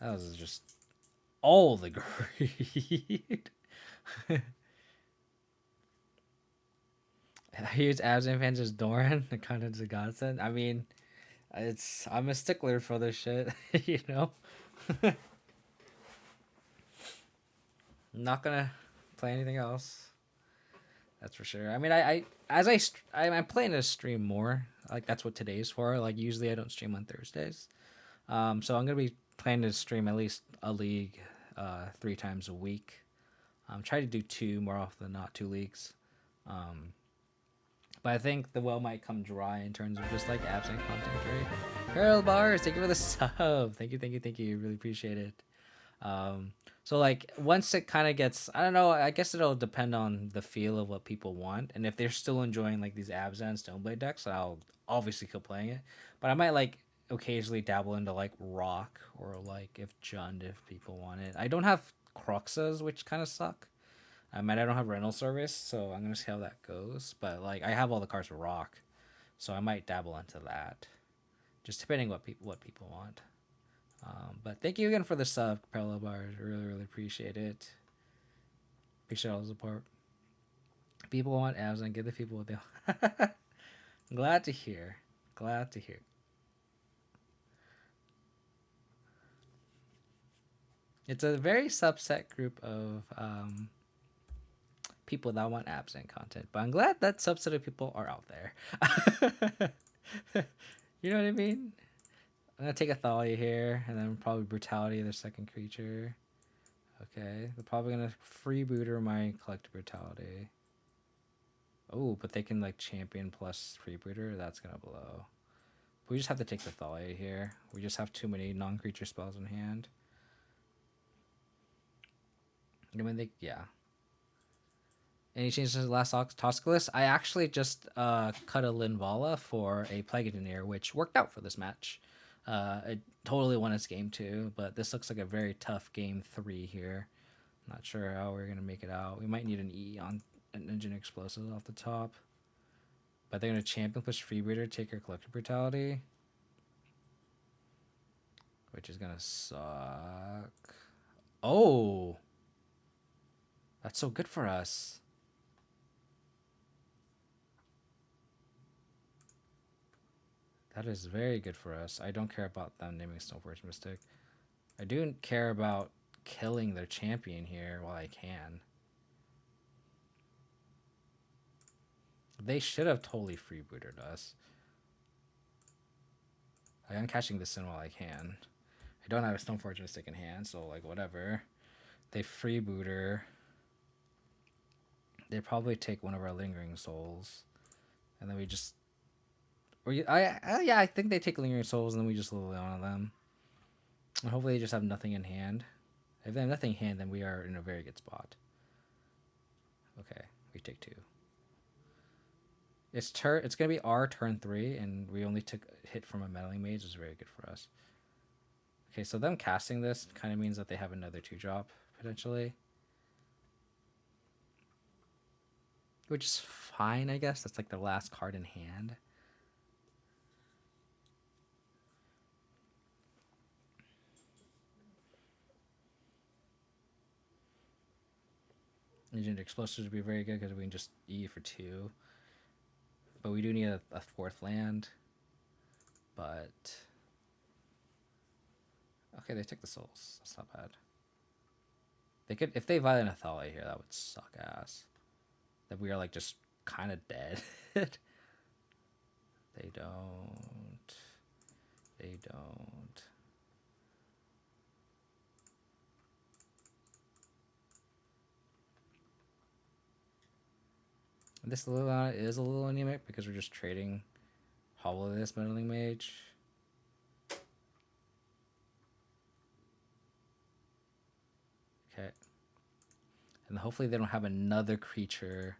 That was just all the greed. A huge Abzan fan just Doran. The content's a godsend. I mean, I'm a stickler for this shit. You know, I'm not gonna play anything else. That's for sure. I mean, I'm playing to stream more. Like that's what today's for. Like usually I don't stream on Thursdays. So I'm gonna be planning to stream at least a league, 3 times a week. Try to do two more often than not, 2 leagues. Um, but I think the well might come dry in terms of just like absent content, right? Pearl bars, thank you for the sub. Thank you, thank you, thank you. Really appreciate it. So like once it kind of gets, I don't know, I guess it'll depend on the feel of what people want, and if they're still enjoying like these Abzan Stoneblade decks, I'll obviously keep playing it. But I might like occasionally dabble into like Rock or like if Jund if people want it. I don't have Cruxes, which kind of suck. I mean, I don't have rental service, so I'm gonna see how that goes. But like I have all the cards for Rock, so I might dabble into that, just depending what people want. But thank you again for the sub, Parallel Bars. Really, really appreciate it. Appreciate all the support. People want abs and give the people what they want. Glad to hear. Glad to hear. It's a very subset group of people that want absent content, but I'm glad that subset of people are out there. You know what I mean? I'm gonna take a Thalia here, and then probably Brutality, their second creature. Okay, they're probably gonna freebooter my Collect Brutality. Oh, but they can like champion plus freebooter. That's gonna blow. We just have to take the Thalia here. We just have too many non-creature spells in hand. I mean, yeah. Any changes to the last Toscalis? I actually just cut a Linvala for a Plaguedoneer, which worked out for this match. It totally won its game 2, but this looks like a very tough game 3 here. Not sure how we're going to make it out. We might need an E on an engine explosive off the top. But they're going to champion push Freebooter, take our Collective Brutality. Which is going to suck. Oh! That's so good for us. That is very good for us. I don't care about them naming Stoneforge Mystic. I do care about killing their champion here while I can. They should have totally freebooted us. I am catching this in while I can. I don't have a Stoneforge Mystic in hand, so like whatever. They freebooter. They probably take one of our Lingering Souls. And then we just... I think they take Lingering Souls and then we just Liliana them. And hopefully they just have nothing in hand. If they have nothing in hand, then we are in a very good spot. Okay, we take 2. It's gonna be our turn 3, and we only took a hit from a Meddling Mage. Is very good for us. Okay, so them casting this kind of means that they have another 2-drop potentially, which is fine, I guess. That's like the last card in hand. Engine Explosives would be very good because we can just E for 2. But we do need a 4th land. But... okay, they took the souls. That's not bad. They could, if they violate Athalia here, that would suck ass. That we are like just kind of dead. They don't. They don't. This Liliana is a little anemic because we're just trading Hollow this Meddling Mage. Okay. And hopefully they don't have another creature.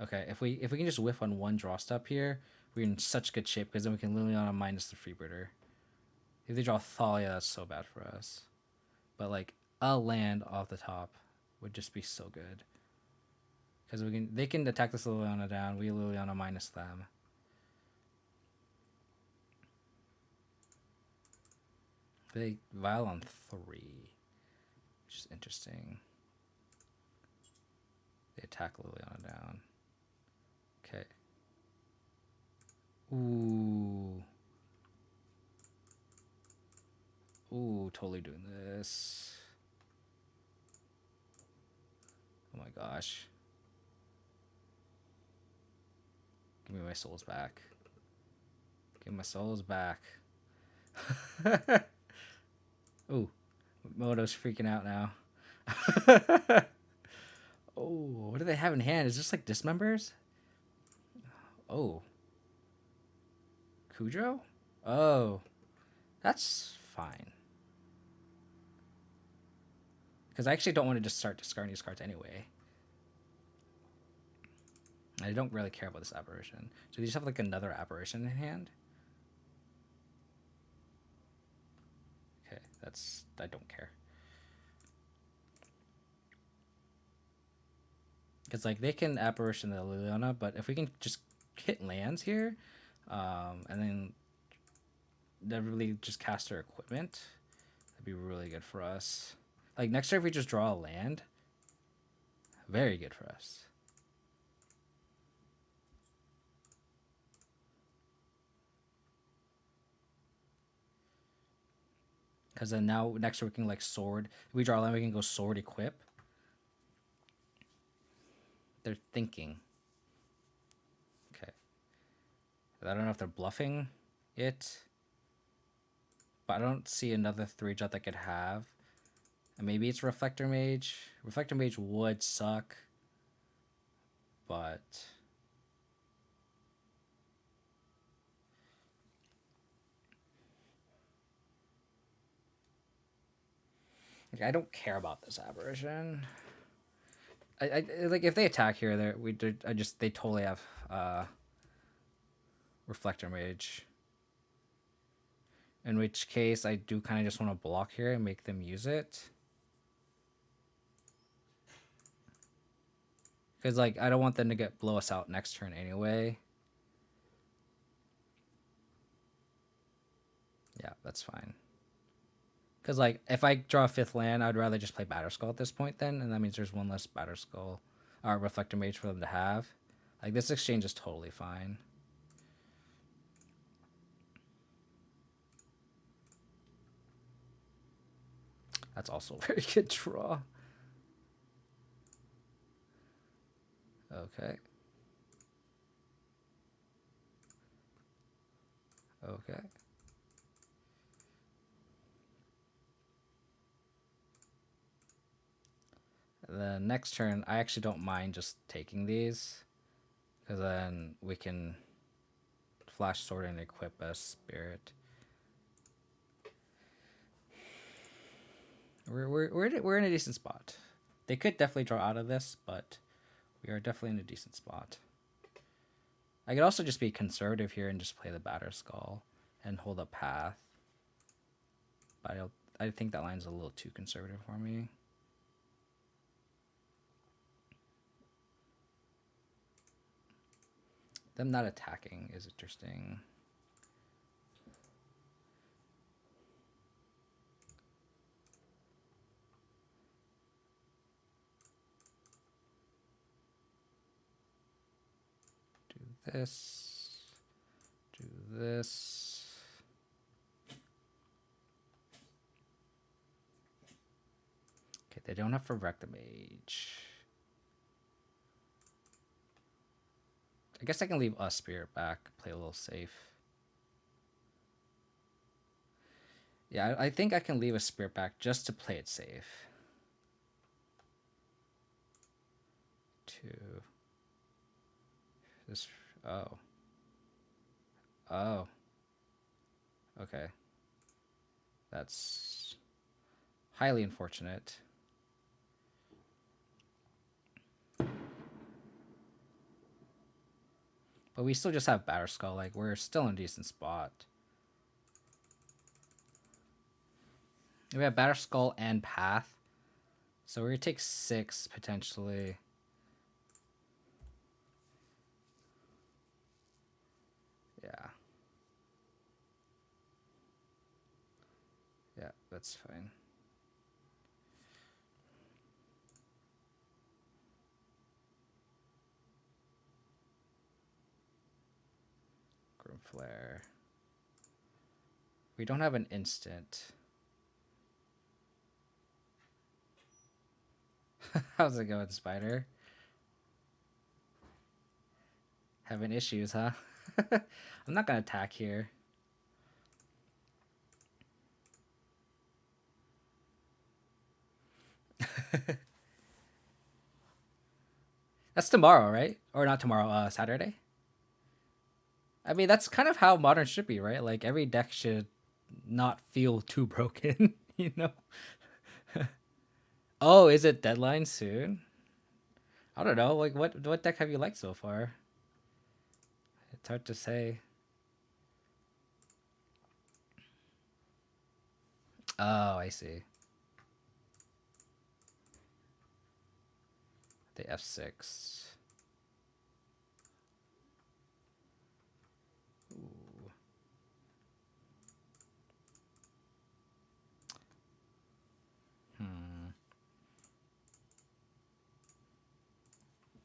Okay, if we can just whiff on one draw step here, we're in such good shape because then we can Liliana minus the Freebirder. If they draw Thalia, that's so bad for us. But like a land off the top would just be so good. Because they can attack this Liliana down, we Liliana minus them. They vial on 3, which is interesting. They attack Liliana down. Okay. Ooh. Ooh, totally doing this. Oh my gosh. Give me my souls back. Give my souls back. Ooh. Moto's freaking out now. Oh, what do they have in hand? Is this like dismembers? Oh. Kudro? Oh. That's fine. Because I actually don't want to just start discarding these cards anyway. I don't really care about this aberration. So they just have like another aberration in hand? Okay, I don't care. Because like they can apparition the Liliana, but if we can just hit lands here, and then really just cast our equipment, that'd be really good for us. Like next turn if we just draw a land, very good for us. Because then now next turn we can like sword. If we draw a land, we can go sword equip. They're thinking. Okay. I don't know if they're bluffing it, but I don't see another 3-drop that could have. And maybe it's Reflector Mage. Reflector Mage would suck, but like, I don't care about this aberration. I like if they attack here, they totally have Reflector Mage. In which case, I do kind of just want to block here and make them use it. Because like I don't want them to blow us out next turn anyway. Yeah, that's fine. Because like if I draw a 5th land, I'd rather just play Batterskull at this point then, and that means there's one less Batterskull or Reflector Mage for them to have. Like this exchange is totally fine. That's also a very good draw. Okay. Okay. The next turn, I actually don't mind just taking these, because then we can flash sword and equip a spirit. We're in a decent spot. They could definitely draw out of this, but we are definitely in a decent spot. I could also just be conservative here and just play the Batterskull and hold up path. But I think that line's a little too conservative for me. Them not attacking is interesting. Do this. Do this. Okay, they don't have Reflector Mage. I guess I can leave a spirit back, play a little safe. Yeah, I think I can leave a spirit back just to play it safe. 2. This. Oh. Oh. Okay. That's highly unfortunate. But we still just have Batterskull. Like, we're still in a decent spot. We have Batterskull and Path. So we're going to take 6, potentially. Yeah. Yeah, that's fine. Flare. We don't have an instant. How's it going, Spider? Having issues, huh? I'm not gonna attack here. That's tomorrow, right? Or not tomorrow, Saturday? I mean, that's kind of how modern should be, right? Like, every deck should not feel too broken, you know? Oh, is it deadline soon? I don't know. Like, what deck have you liked so far? It's hard to say. Oh, I see. The F6. Ooh.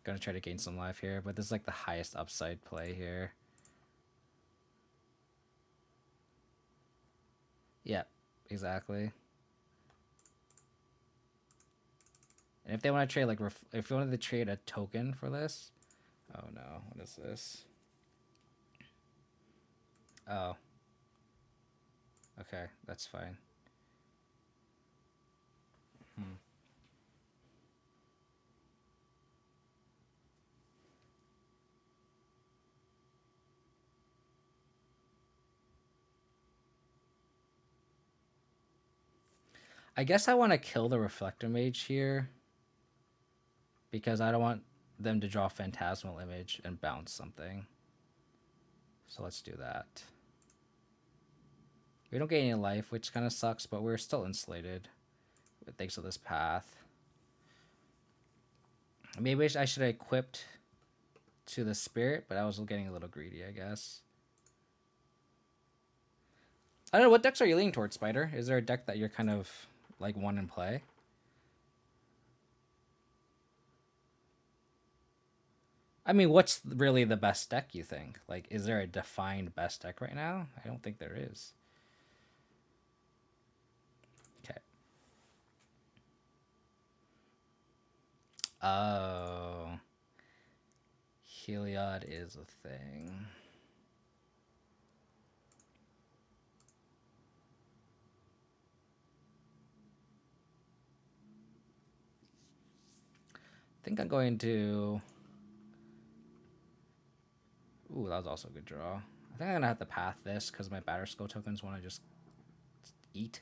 Gonna try to gain some life here, but this is like the highest upside play here. Yep, exactly. And if they want to trade, like, if you wanted to trade a token for this, oh no, what is this? Oh, okay, that's fine. I guess I want to kill the Reflector Mage here because I don't want them to draw Phantasmal Image and bounce something. So let's do that. We don't get any life, which kind of sucks, but we're still insulated thanks to this path. Maybe I should have equipped to the Spirit, but I was getting a little greedy, I guess. I don't know, what decks are you leaning towards, Spider? Is there a deck that you're kind of like one in play? I mean, what's really the best deck, you think? Like, is there a defined best deck right now? I don't think there is. Okay. Oh. Heliod is a thing. I think I'm going to... Ooh, that was also a good draw. I think I'm going to have to path this because my Batter Skull tokens want to just eat.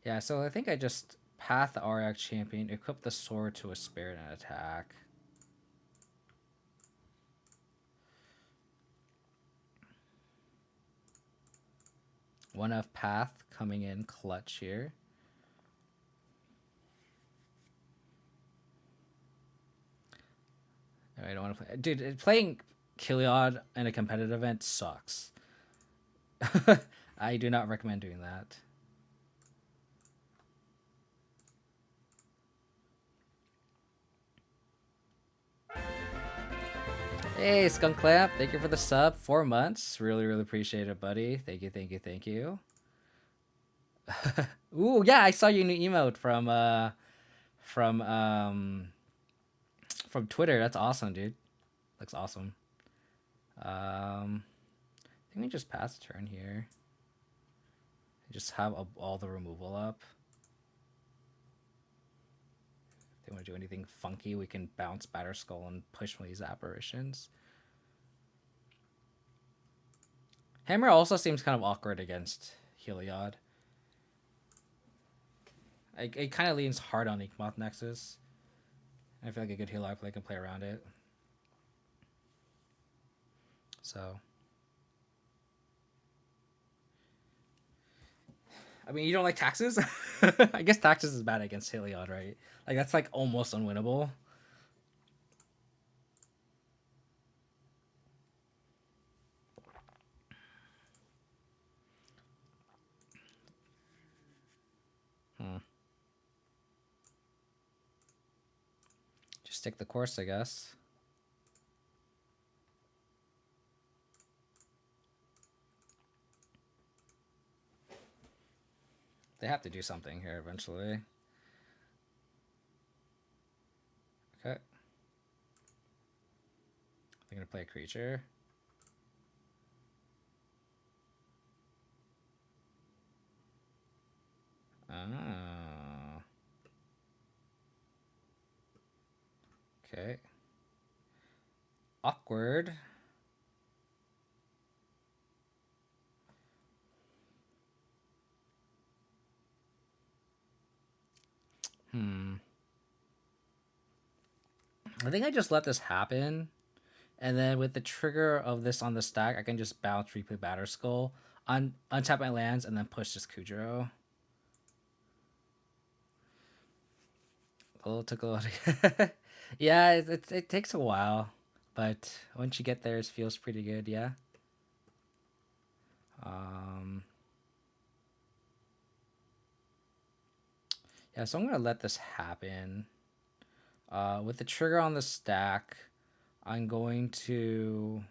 Yeah, so I think I just path the Auric Champion, equip the sword to a Spirit and attack. One of path coming in clutch here. I don't want to play. Dude, playing Heliod in a competitive event sucks. I do not recommend doing that. Hey, Skunk Clamp, thank you for the sub. 4 months. Really, really appreciate it, buddy. Thank you, thank you, thank you. Ooh, yeah, I saw your new emote from Twitter. That's awesome, dude. Looks awesome. I think we just pass the turn here. Just have all the removal up. If they want to do anything funky, we can bounce Batter Skull and push one of these apparitions. Hammer also seems kind of awkward against Heliod. It kind of leans hard on Inkmoth Nexus. I feel like a good Heliod play can play around it. So... I mean, you don't like taxes? I guess taxes is bad against Heliod, right? Like, that's like almost unwinnable. Just stick the course, I guess. They have to do something here eventually. Okay. They're gonna play a creature. Oh. Okay. Awkward. I think I just let this happen, and then with the trigger of this on the stack, I can just bounce replay Batter Skull, untap my lands, and then push this Kujiro. Took a lot. Yeah, it takes a while, but once you get there, it feels pretty good. Yeah. Yeah, so I'm gonna let this happen. With the trigger on the stack, I'm going to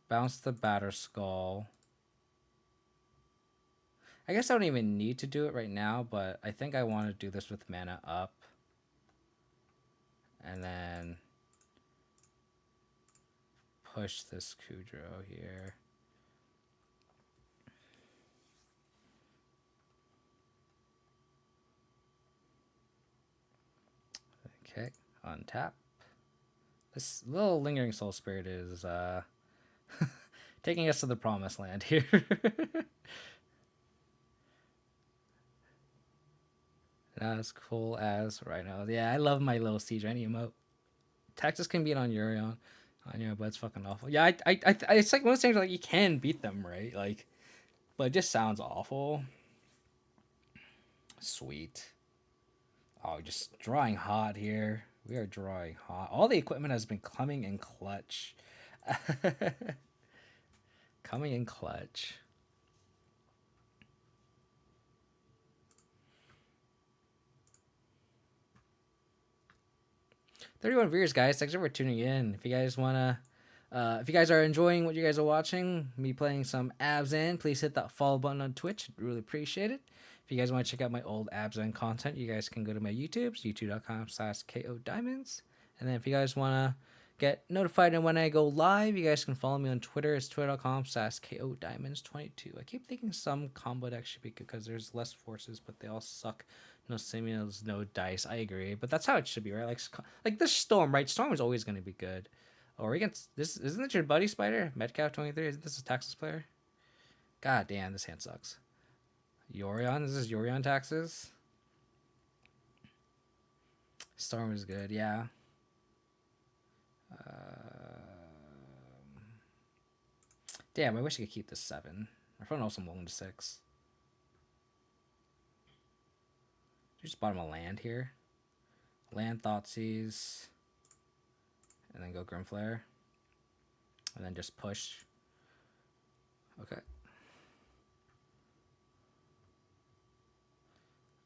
bounce the Batter Skull. I guess I don't even need to do it right now, but I think I want to do this with mana up. And then push this Kudro here. Okay, untap. This little Lingering Soul Spirit is taking us to the promised land here. Not as cool as Rhino. Yeah, I love my little Siege Rain emote. Texas can beat on Yorion. But it's fucking awful. Yeah, it's like one of those things like you can beat them, right? Like, but it just sounds awful. Sweet. Oh, just drawing hot here. We are drawing hot. All the equipment has been coming in clutch. Coming in clutch. 31 viewers, guys. Thanks for tuning in. If you guys are enjoying what you guys are watching, me playing some Abzan, please hit that follow button on Twitch. I'd really appreciate it. If you guys want to check out my old Abzan content, you guys can go to my YouTube's youtube.com/KODiamonds. And then if you guys want to get notified when I go live, you guys can follow me on Twitter. It's twitter.com/KODiamonds22. I keep thinking some combo deck should be good because there's less forces, but they all suck. No simuls, no dice. I agree, but that's how it should be, right? Like this Storm, right? Storm is always going to be good. Or against this, isn't it your buddy Spider Metcalf 23? Isn't this a Texas player? God damn, this hand sucks. Yorion, this is Yorion taxes. Storm is good, yeah. Damn, I wish I could keep this 7. I probably know some loan to 6. Just bottom a land here. Land Thoughtseize. And then go Grimflare. And then just push. Okay.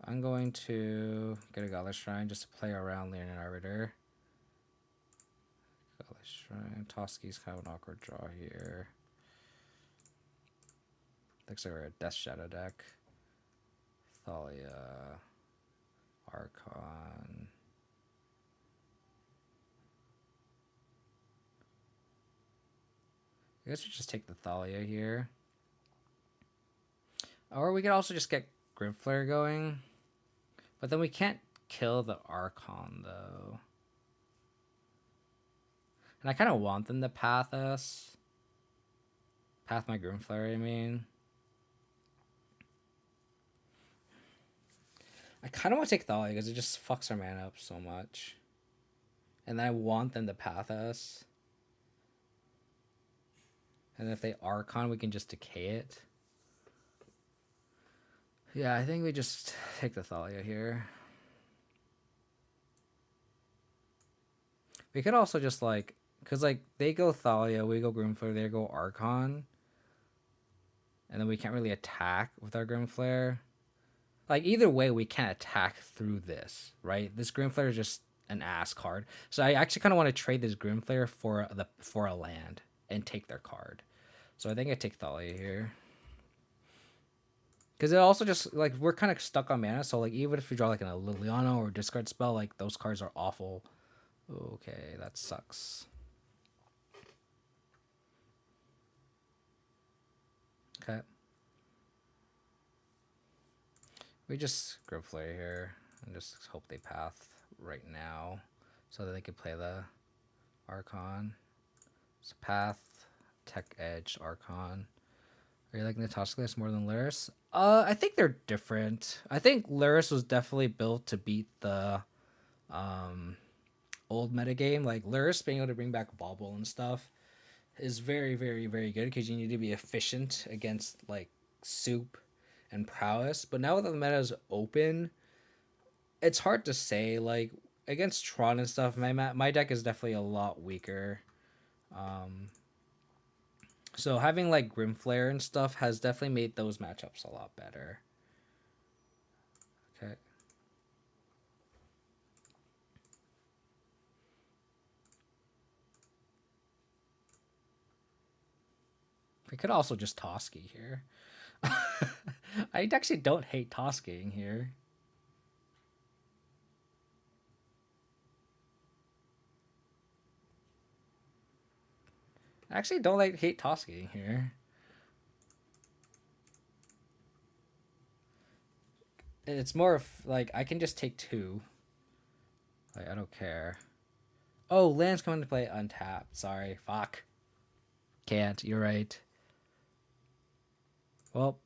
I'm going to get a Godless Shrine just to play around Leonin Arbiter. Godless Shrine. Toski's kind of an awkward draw here. Looks like we're a Death Shadow deck. Thalia. Archon. I guess we just take the Thalia here. Or we could also just get Grimflare going. But then we can't kill the Archon, though. And I kind of want them to path us. Path my Grimflare, I mean. I kind of want to take Thalia because it just fucks our mana up so much. And then I want them to path us. And if they Archon, we can just decay it. Yeah, I think we just take the Thalia here. We could also just like, because like they go Thalia, we go Grimflare, they go Archon. And then we can't really attack with our Grimflare. Like either way, we can't attack through this, right? This Grimflare is just an ass card. So I actually kind of want to trade this Grimflare for a land and take their card. So I think I take Thalia here. Because it also just like we're kind of stuck on mana, so like even if you draw like a Liliana or discard spell, like those cards are awful. Okay, that sucks. Okay. We just Grimflare here and just hope they path right now so that they could play the Archon. So path, Tech Edge, Archon. Are you liking the Toxicless more than Lurrus? I think they're different. I think Lurrus was definitely built to beat the old metagame. Like Lurrus being able to bring back Bauble and stuff is very, very, very good because you need to be efficient against like Soup and Prowess. But now that the meta is open, it's hard to say. Like against Tron and stuff, my deck is definitely a lot weaker. So having like Grimflare and stuff has definitely made those matchups a lot better. Okay. We could also just Toski here. I actually don't hate Tosking here. I actually don't like hate Tosking here. It's more of like I can just take 2. Like I don't care. Oh, land's coming to play untapped. Sorry, fuck. Can't. You're right. Well,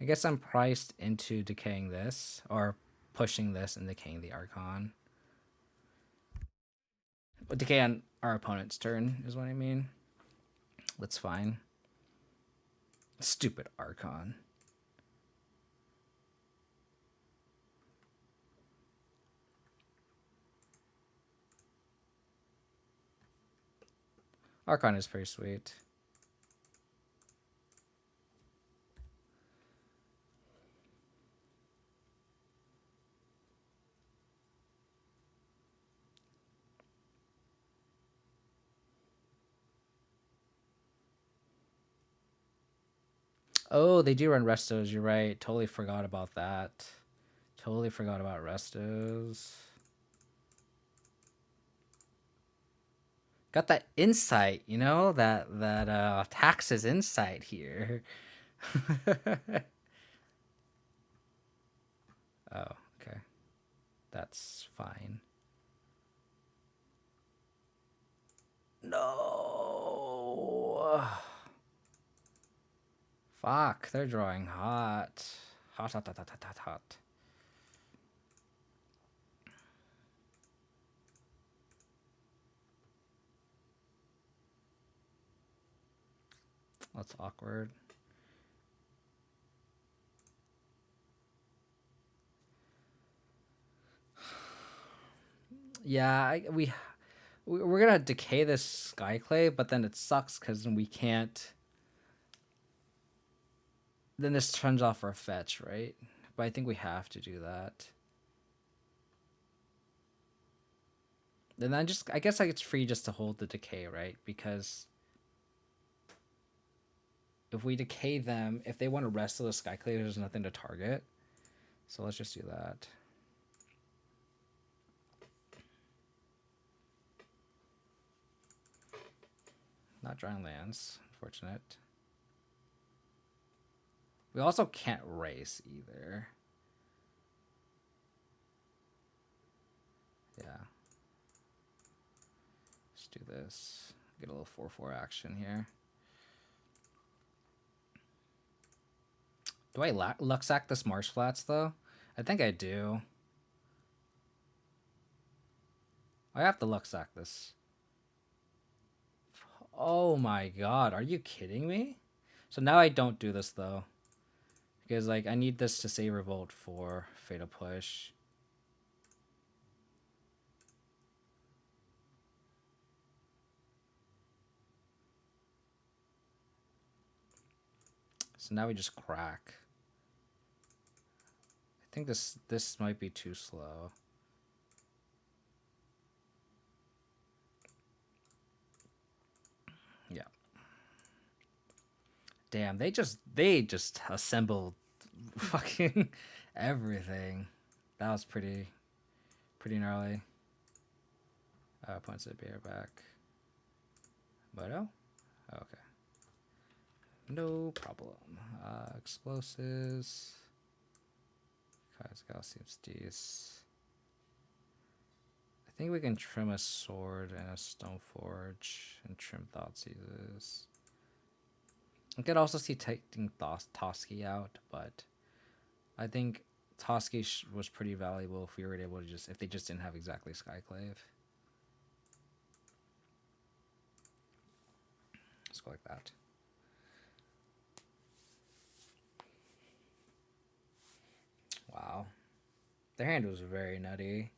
I guess I'm priced into decaying this or pushing this and decaying the Archon. But decay on our opponent's turn is what I mean. That's fine. Stupid Archon. Archon is pretty sweet. Oh, they do run Restos. You're right. Totally forgot about that. Totally forgot about Restos. Got that insight, you know, that taxes insight here. Oh, okay. That's fine. No. Fuck, they're drawing hot. Hot, hot, hot, hot, hot, hot. That's awkward. Yeah, we're gonna decay this Skyclave, but then it sucks because we can't. Then this turns off our fetch, right? But I think we have to do that. Then I guess like it's free just to hold the decay, right? Because if we decay them, if they want to wrestle the Skyclave, there's nothing to target. So let's just do that. Not drawing lands, unfortunate. We also can't race either. Yeah. Let's do this. Get a little 4/4 action here. Do I Luxac this Marsh Flats though? I think I do. I have to Luxac this. Oh my god, are you kidding me? So now I don't do this though. Because like I need this to save Revolt for Fatal Push. So now we just crack. I think this might be too slow. Yeah. Damn, they just assembled fucking everything. That was pretty gnarly. Points of bear back. Moto? Okay. No problem. Explosives. Calcium steez. I think we can trim a sword and a stone forge and trim Thoughtseizes. I could also see taking Toski out, but I think Toski was pretty valuable if we were able to if they just didn't have exactly Skyclave. Let's go like that. Wow. Their hand was very nutty.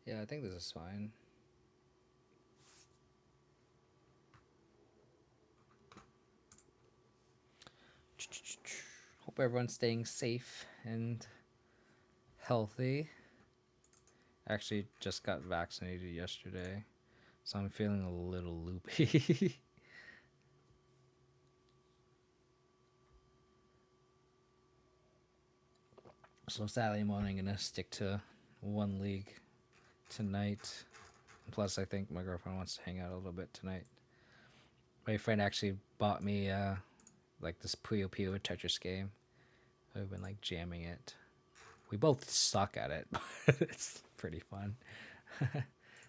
Yeah, I think this is fine. Hope everyone's staying safe and healthy. Actually, just got vaccinated yesterday, so I'm feeling a little loopy. So sadly, I'm only gonna stick to one league tonight. Plus, I think my girlfriend wants to hang out a little bit tonight. My friend actually bought me like this Puyo Puyo Tetris game. I've been like jamming it. We both suck at it, but it's pretty fun.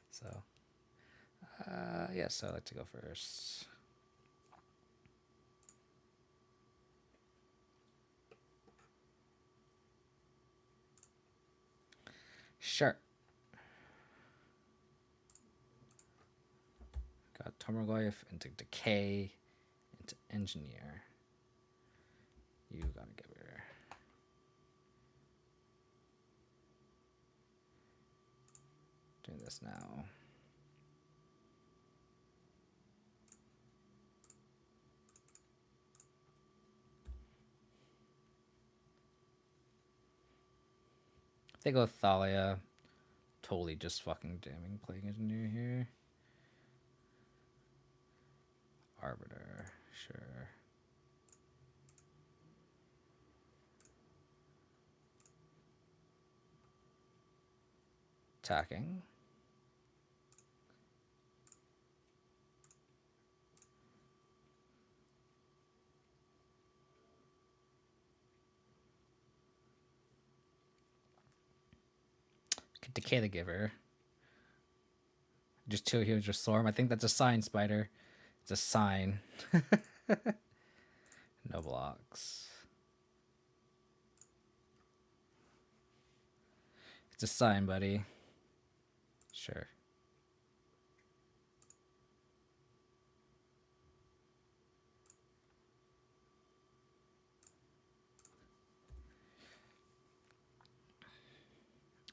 So, yes, I'd like to go first. Sure. Got Tomergoyf into Decay, into Engineer. You gotta get rid of her. Doing this now. If they go Thalia, totally just fucking jamming Plague Engineer here. Arbiter, sure. Attacking. Could Decay the Giver. Just 2 heals your Storm. I think that's a sign, Spider. It's a sign. No blocks. It's a sign, buddy. Sure.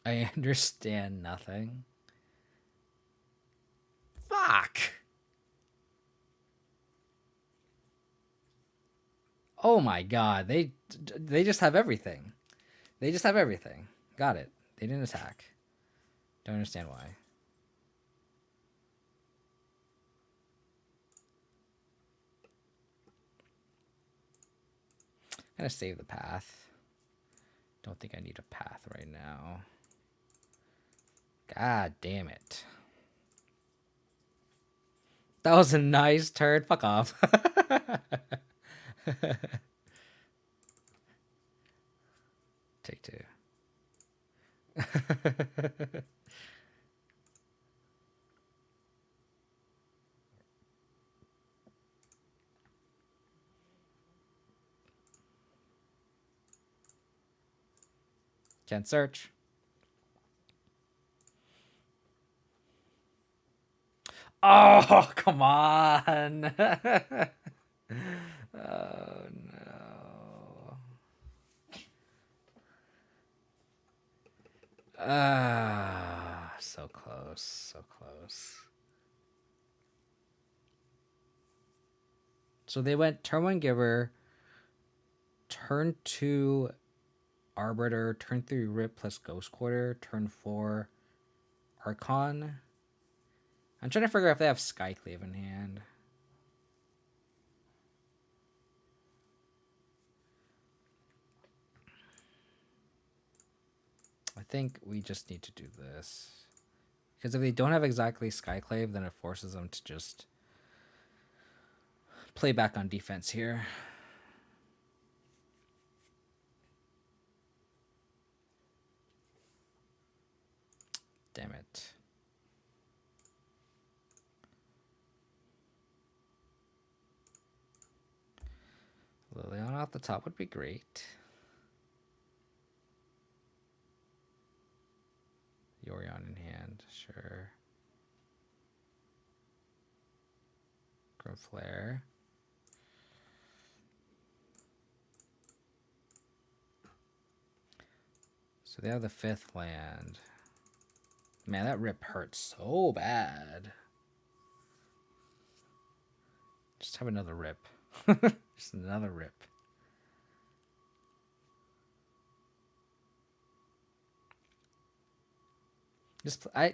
I understand nothing. Fuck! Oh my god, they just have everything. They just have everything. Got it. They didn't attack. Don't understand why. I'm gonna save the path. Don't think I need a path right now. God damn it. That was a nice turn. Fuck off. Take 2. Can't search. Oh, come on. Oh, no. So close, so close. So they went turn 1 Giver, turn 2 Arbiter, turn 3 Rip plus Ghost Quarter, turn 4 Archon. I'm trying to figure out if they have Skyclave in hand. I think we just need to do this. Because if they don't have exactly Skyclave, then it forces them to just play back on defense here. Damn it. Liliana off the top would be great. Yorion in hand, sure. Grim Flare. So they have the 5th land. Man, that rip hurts so bad. Just have another rip. Just another rip.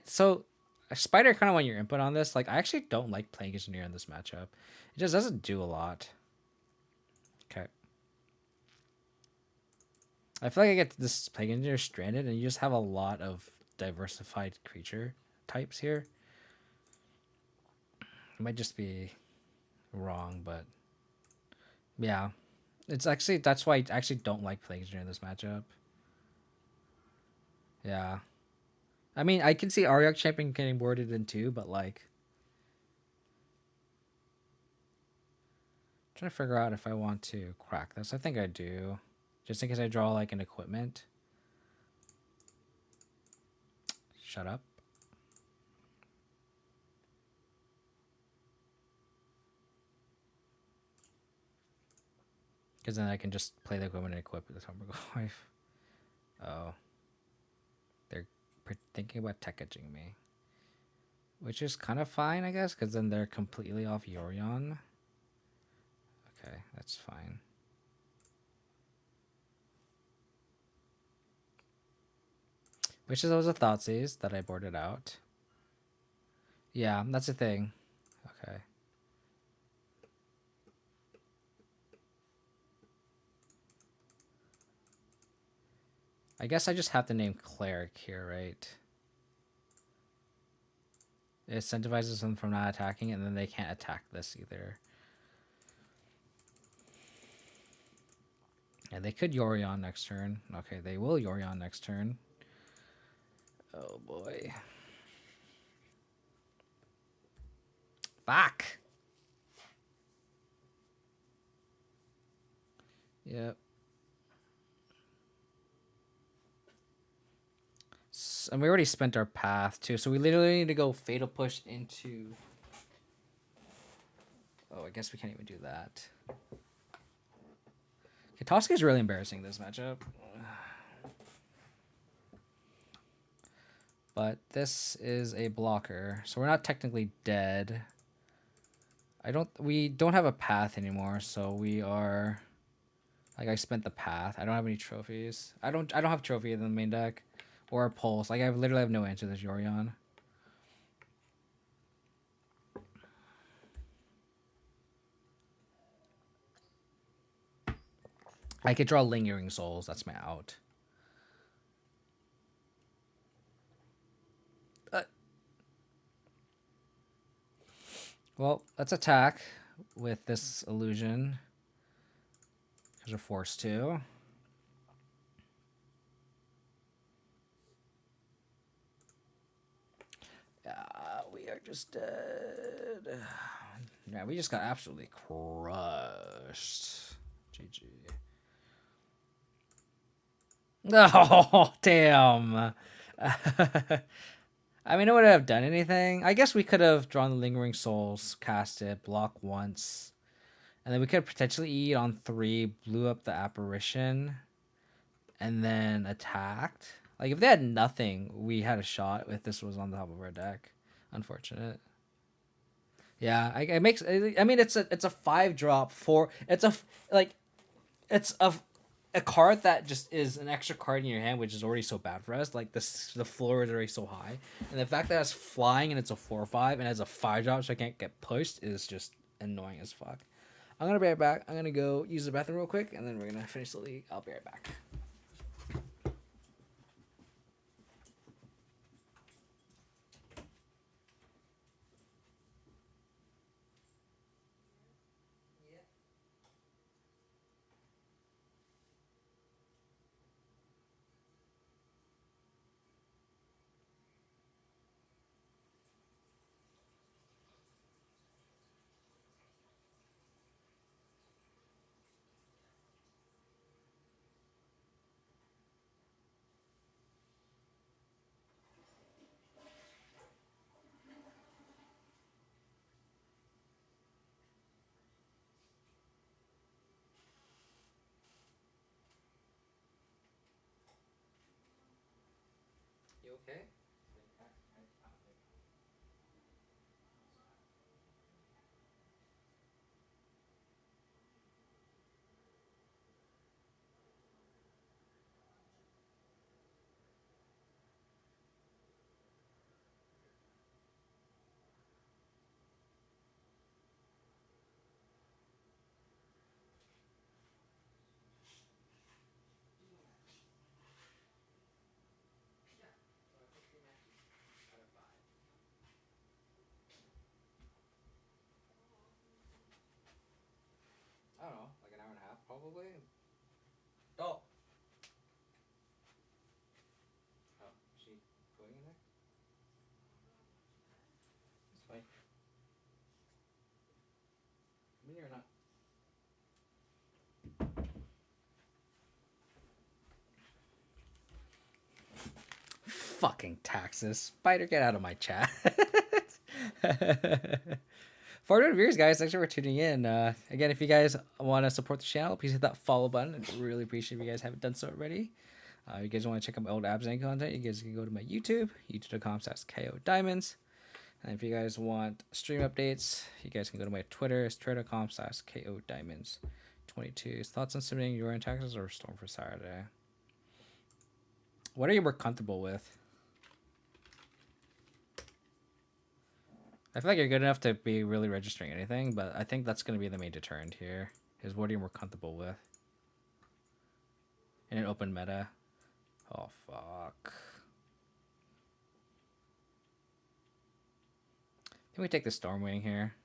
So Spider kind of want your input on this. Like, I actually don't like playing Engineer in this matchup. It just doesn't do a lot. Okay. I feel like I get this Plague Engineer stranded, and you just have a lot of diversified creature types here. It might just be wrong, but yeah. It's actually, that's why I actually don't like Plague Engineer in this matchup. Yeah. I mean, I can see Aryok Champion getting boarded in too, but like, I'm trying to figure out if I want to crack this. I think I do, just in case I draw like an equipment. Shut up. Because then I can just play the equipment and equip the Tomber Wife. Oh. They're thinking about tech edging me. Which is kind of fine, I guess, because then they're completely off Yorion. Okay, that's fine. Which is always a Thoughtseize that I boarded out. Yeah, that's the thing. Okay. I guess I just have to name Cleric here, right? It incentivizes them from not attacking, and then they can't attack this either. And they could Yorion next turn. Okay, they will Yorion next turn. Oh boy. Fuck! Yep. And we already spent our path too, so we literally need to go Fatal Push into... Oh, I guess we can't even do that. Katoska is really embarrassing this matchup. But this is a blocker, so we're not technically dead. We don't have a path anymore, so we are... Like, I spent the path. I don't have any trophies. I don't have trophy in the main deck. Or a pulse. Like, I literally have no answer to this Yorion. I could draw Lingering Souls. That's my out. Well, let's attack with this illusion. Because we're forced to. We are just dead. Yeah, we just got absolutely crushed. GG. Oh, damn. I mean, it wouldn't have done anything. I guess we could have drawn the Lingering Souls, cast it, block once. And then we could potentially eat on 3, blew up the Apparition, and then attacked. Like if they had nothing, we had a shot if this was on the top of our deck. Unfortunate. Yeah, it makes. I mean, it's a 5 drop for. Like it's a card that just is an extra card in your hand, which is already so bad for us. Like the floor is already so high, and the fact that it's flying and it's a 4/5 and it's a 5 drop, so I can't get pushed is just annoying as fuck. I'm gonna be right back. I'm gonna go use the bathroom real quick, and then we're gonna finish the league. I'll be right back. You okay? I don't know, like an hour and a half probably. Oh. Oh, is she going in there? It's fine. Me or not? Fucking taxes. Spider, get out of my chat. 400 viewers, guys. Thanks for tuning in. Again, if you guys want to support the channel, please hit that follow button. I'd really appreciate if you guys haven't done so already. You guys want to check out my old Abzan content, you guys can go to my YouTube, youtube.com/KO Diamonds. And if you guys want stream updates, you guys can go to my Twitter. It's twitter.com/KO Diamonds 22. Thoughts on submitting Yorion taxes or Storm for Saturday? What are you more comfortable with? I feel like you're good enough to be really registering anything, but I think that's going to be the main deterrent here, is what are you more comfortable with in an open meta? Oh, fuck. Can we take the Stormwing here?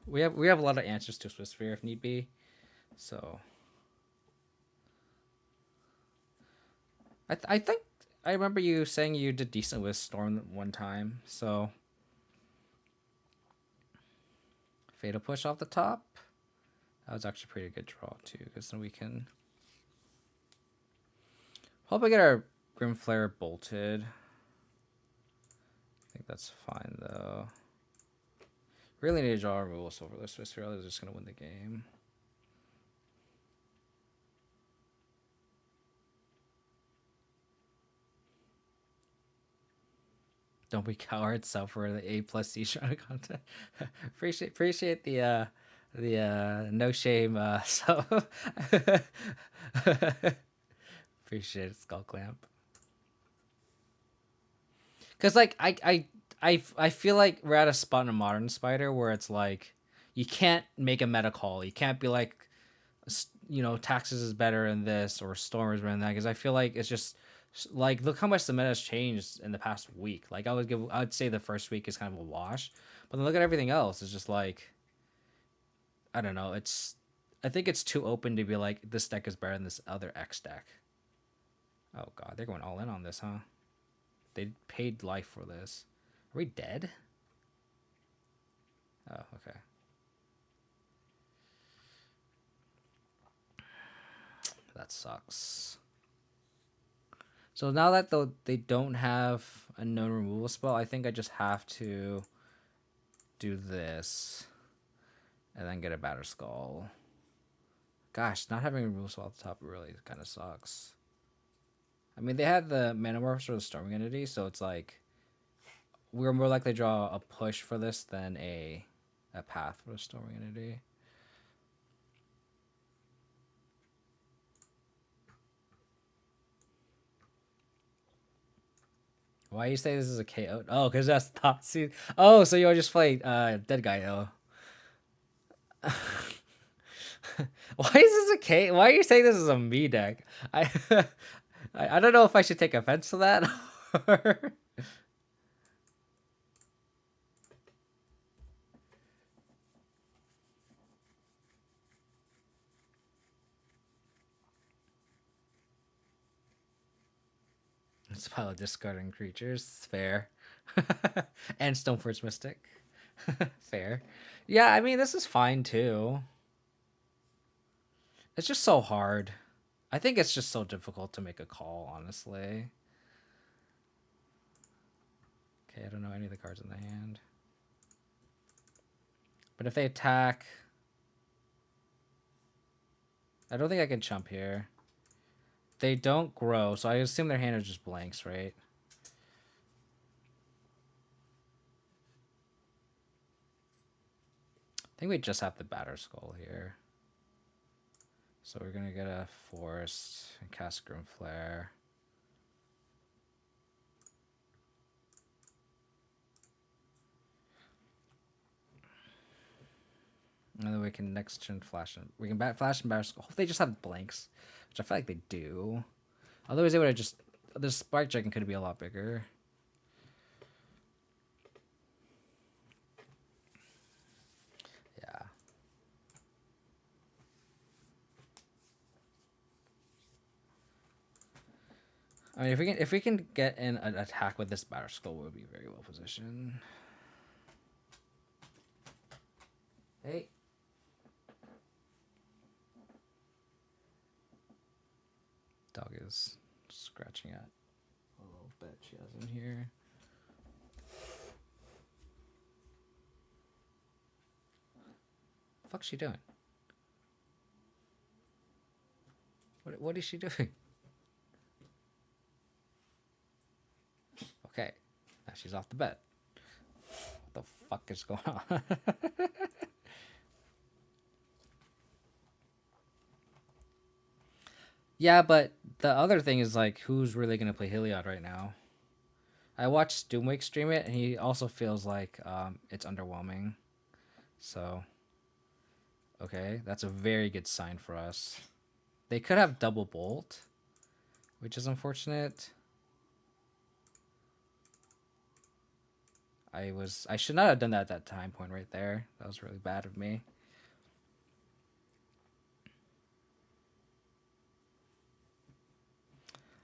We have a lot of answers to Swiss Sphere if need be, so I think I remember you saying you did decent with Storm one time, so Fatal Push off the top. That was actually a pretty good draw too, because then we can hope we get our Grim Flare bolted. I think that's fine though. Really need to draw removal silver list. Swiss Sphere is just gonna win the game. Don't be cowards. Suffer the A+ C shot content. appreciate the no shame. So appreciate it, Skull Clamp. Cause like I feel like we're at a spot in a modern Spider where it's like you can't make a meta call. You can't be like, taxes is better in this or Storm is better than that. Because I feel like it's just like look how much the meta has changed in the past week. Like I'd say the first week is kind of a wash, but then look at everything else. It's just like I don't know. I think it's too open to be like this deck is better than this other X deck. Oh god, they're going all in on this, huh? They paid life for this. Are we dead? Oh, okay. That sucks. So now that they don't have a known removal spell, I think I just have to do this and then get a Batter Skull. Gosh, not having a removal spell at the top really kind of sucks. I mean, they had the Manamorphs for the Storming Entity, so it's like we're more likely to draw a push for this than a path for the Storming Entity. Why you say this is a KO? Oh, because that's top seed. Oh, so you just play Dead Guy, oh. Why is this a K? Why are you saying this is a me deck? I I don't know if I should take offense to that. Or... It's a pile of discarding creatures. Fair. And Stoneforge Mystic. Fair. Yeah, I mean, this is fine too. It's just so hard. I think it's just so difficult to make a call, honestly. Okay, I don't know any of the cards in the hand. But if they attack... I don't think I can chump here. They don't grow, so I assume their hand is just blanks, right? I think we just have the Batter Skull here. So we're going to get a Forest and cast Grim Flare. And then we can next turn flash and we can flash and Batter Skull. Hope they just have blanks, which I feel like they do. Otherwise, they would have just... The Spark Dragon could be a lot bigger. Yeah. I mean, if we can get in an attack with this Batter Skull, we'll be very well positioned. Hey. Dog is scratching at a little bit she has in here. What's she doing? What is she doing? Okay, now she's off the bed. What the fuck is going on? Yeah, but the other thing is like, who's really gonna play Heliod right now? I watched Doomwake stream it, and he also feels like it's underwhelming. So, okay, that's a very good sign for us. They could have double bolt, which is unfortunate. I should not have done that at that time point right there. That was really bad of me.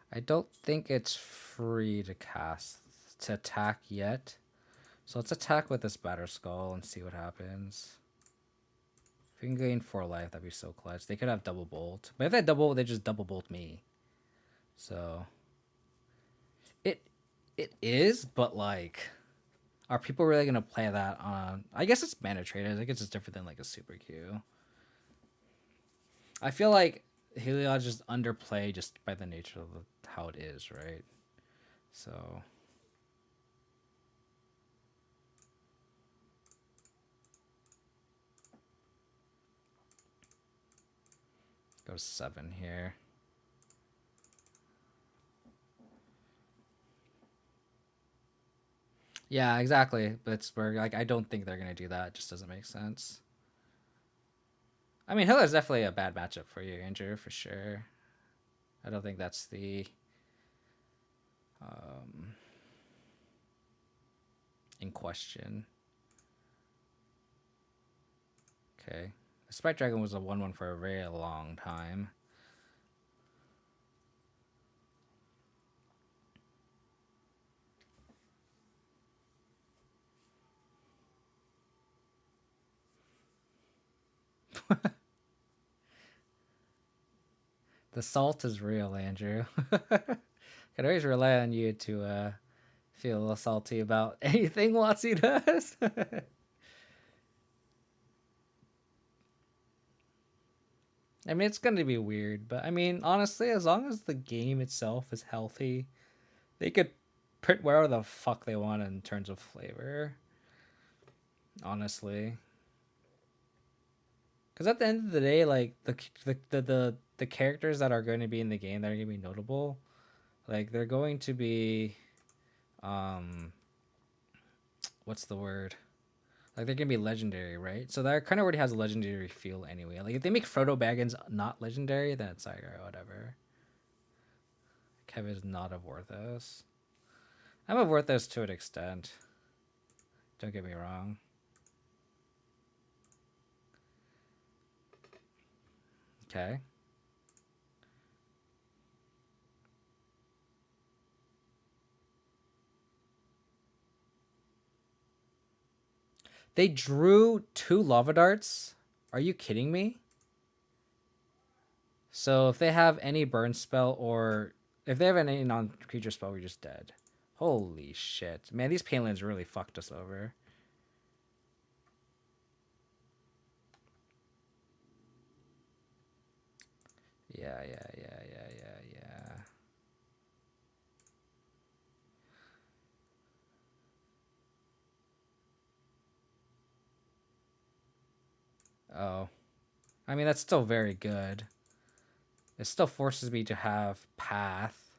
I don't think it's free to attack yet. So let's attack with this Batter Skull and see what happens. If we can gain 4 life, that'd be so clutch. They could have double bolt. But if they double, they just double bolt me. So it is, but like, are people really gonna play that on? I guess it's mana traded. I guess it's different than like a super Q. I feel like Heliod just underplay just by the nature of how it is, right? So go 7 here. Yeah, exactly. Pittsburgh. Like, I don't think they're gonna do that. It just doesn't make sense. I mean, Hill is definitely a bad matchup for you, Andrew, for sure. I don't think that's the in question. Okay, the Sprite Dragon was a 1/1 for a very long time. The salt is real, Andrew. Can always rely on you to feel a little salty about anything Watsy does. I mean, it's gonna be weird, but I mean, honestly, as long as the game itself is healthy, they could print whatever the fuck they want in terms of flavor. Honestly, because at the end of the day, like the characters that are going to be in the game that are going to be notable, like they're going to be, um, what's the word? Like they're gonna be legendary, right? So that kind of already has a legendary feel anyway. Like if they make Frodo Baggins not legendary, then it's like whatever. Kevin's not of Vorthos. I'm of Vorthos to an extent. Don't get me wrong. Okay. They drew 2 lava darts. Are you kidding me? So if they have any burn spell or if they have any non-creature spell, we're just dead. Holy shit. Man, these Palin's really fucked us over. Yeah. Oh. I mean, that's still very good. It still forces me to have Path.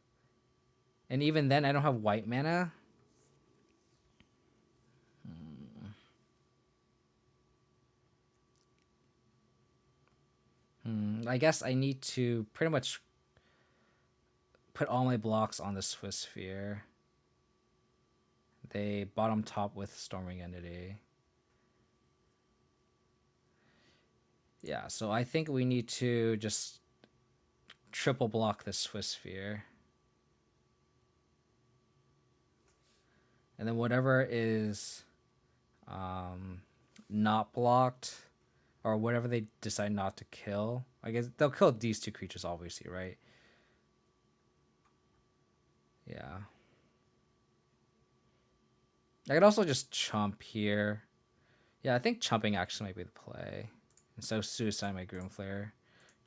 And even then, I don't have white mana. I guess I need to pretty much put all my blocks on the Swiss Sphere. They bottom top with Storming Entity. Yeah, so I think we need to just triple block the Swiss Sphere. And then whatever is not blocked, or whatever they decide not to kill, I guess they'll kill these 2 creatures, obviously, right? Yeah. I could also just chump here. Yeah, I think chumping actually might be the play. And so suicide my Gloomflare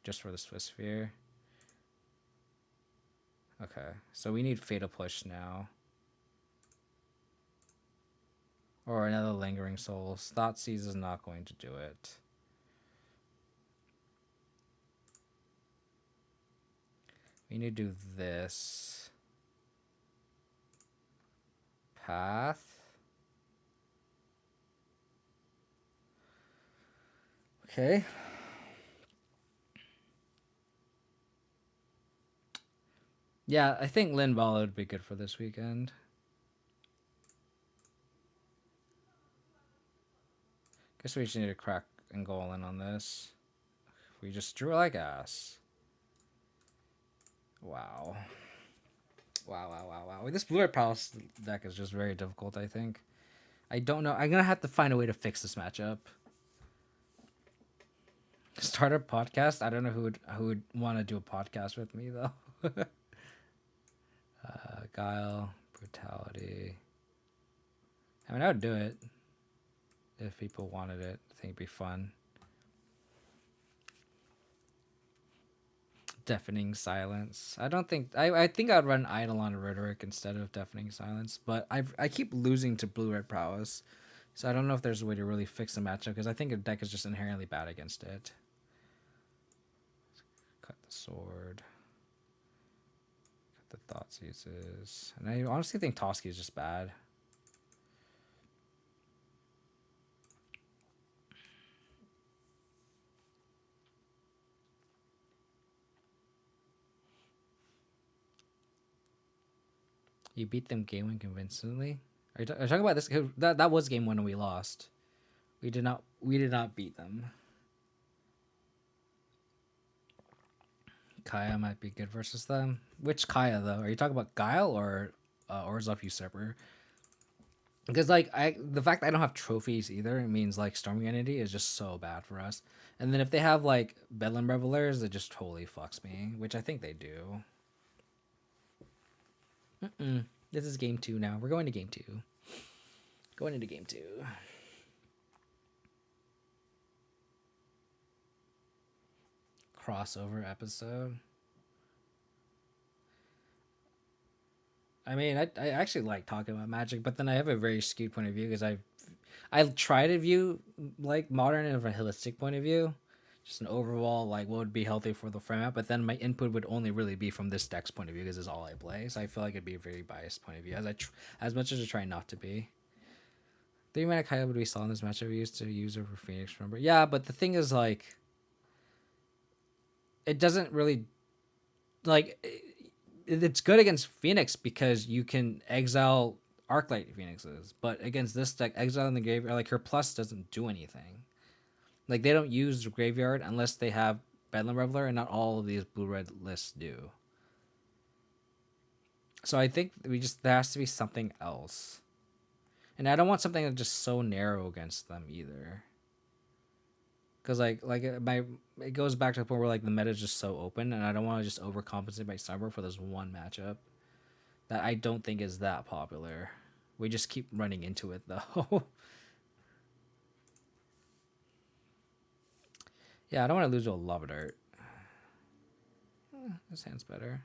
just for the Swiss Sphere. Okay, so we need Fatal Push now. Or another Lingering Souls. Thoughtseize is not going to do it. We need to do this. Path. Okay. Yeah, I think Linval would be good for this weekend. Guess we just need to crack and go all in on this. We just drew like ass. Wow. Wow. This Blue-Red Palace deck is just very difficult, I think. I don't know. I'm going to have to find a way to fix this matchup. Start a podcast? I don't know who would want to do a podcast with me, though. Guile, Brutality. I mean, I would do it if people wanted it. I think it'd be fun. Deafening Silence. I don't think I think I'd run Eidolon Rhetoric instead of Deafening Silence, but I keep losing to Blue-Red Prowess, so I don't know if there's a way to really fix the matchup because I think a deck is just inherently bad against it. Cut the sword. Cut the Thoughtseizes. And I honestly think Toski is just bad. You beat them game one convincingly. Are you talking about this? That was game one and we lost. We did not beat them. Kaya might be good versus them. Which Kaya though? Are you talking about Guile or Orzhov Usurper? Because like the fact that I don't have trophies either, it means like Storming Entity is just so bad for us. And then if they have like Bedlam Revelers, it just totally fucks me, which I think they do. This is game 2 now. We're going to game 2. Going into game 2. crossover episode. I mean, I actually like talking about Magic, but then I have a very skewed point of view because I try to view like modern in a holistic point of view, just an overall like what would be healthy for the format. But then my input would only really be from this deck's point of view because it's all I play. So I feel like it'd be a very biased point of view as much as I try not to be. 3 mana Kaya would be solid in this matchup. We used to use over Phoenix, remember? Yeah, but the thing is like, it doesn't really like. It's good against Phoenix because you can exile Arclight Phoenixes, but against this deck, exile in the graveyard, like her plus doesn't do anything. Like they don't use the graveyard unless they have Bedlam Reveler, and not all of these blue-red lists do. So I think there has to be something else, and I don't want something that's just so narrow against them either. Because it goes back to the point where like the meta is just so open, and I don't want to just overcompensate my sideboard for this one matchup that I don't think is that popular. We just keep running into it though. Yeah, I don't want to lose to a Lava Dart. This hand's better.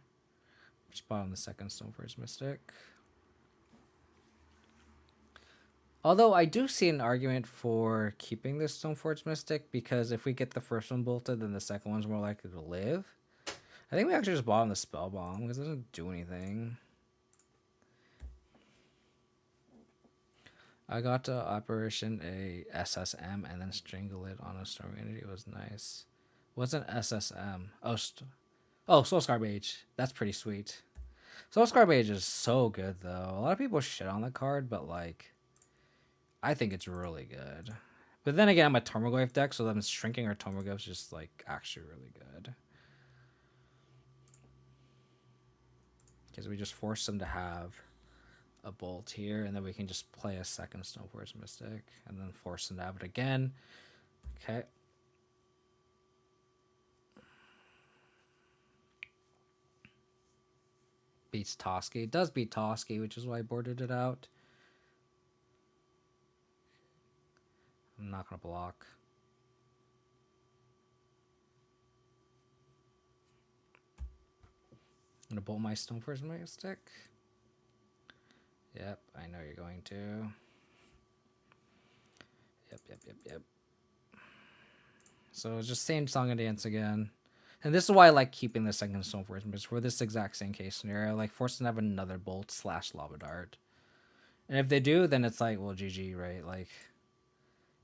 Spot on the second Stoneforge Mystic. Although I do see an argument for keeping this Stoneforge Mystic, because if we get the first one bolted, then the second one's more likely to live. I think we actually just bought on the Spell Bomb because it doesn't do anything. I got to Operation a SSM and then strangle it on a Storm Entity. It was nice. What's an SSM? Soulscar Mage. That's pretty sweet. Soulscar Mage is so good though. A lot of people shit on the card, but like, I think it's really good. But then again, I'm a Tormoglyph deck, so them shrinking our Tormoglyphs is just like actually really good. Because we just force them to have a bolt here, and then we can just play a second Stoneforge Mystic, and then force them to have it again. Okay. Beats Toski. It does beat Toski, which is why I boarded it out. I'm not going to block. I'm going to bolt my Stoneforge Mystic. Yep, I know you're going to. Yep. So it's just same song and dance again. And this is why I like keeping the second Stoneforge Mystic for this exact same case scenario. I like forcing to have another bolt / Lava Dart. And if they do, then it's like, well, GG, right? Like,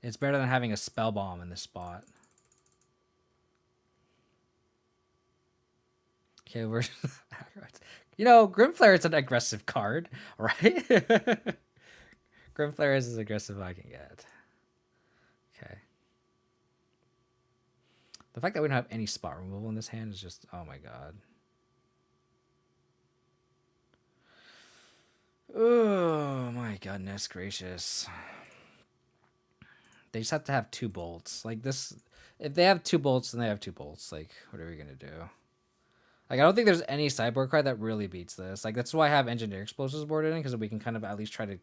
it's better than having a Spell Bomb in this spot. Okay, we're... Grimflare is an aggressive card, right? Grimflare is as aggressive as I can get. Okay. The fact that we don't have any spot removal in this hand is just, oh my god. Oh my goodness gracious. They just have to have 2 bolts. Like this, if they have 2 bolts, then they have 2 bolts. Like, what are we gonna do? Like, I don't think there's any sideboard card that really beats this. Like, that's why I have Engineer Explosives boarded in, because we can kind of at least try to,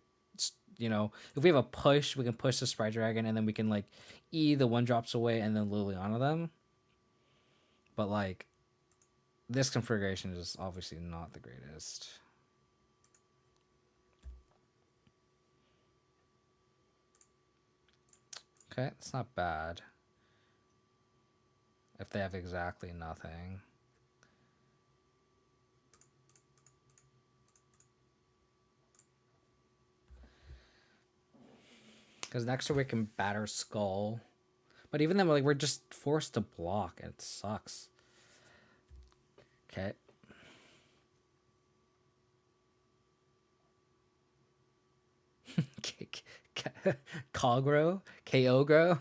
if we have a push, we can push the Sprite Dragon, and then we can, like, E the 1-drops away and then Liliana them. But, like, this configuration is obviously not the greatest. Okay, it's not bad. If they have exactly nothing. Because next turn we can batter Skull. But even then, like, we're just forced to block, and it sucks. Okay. Kogro? Kyogro?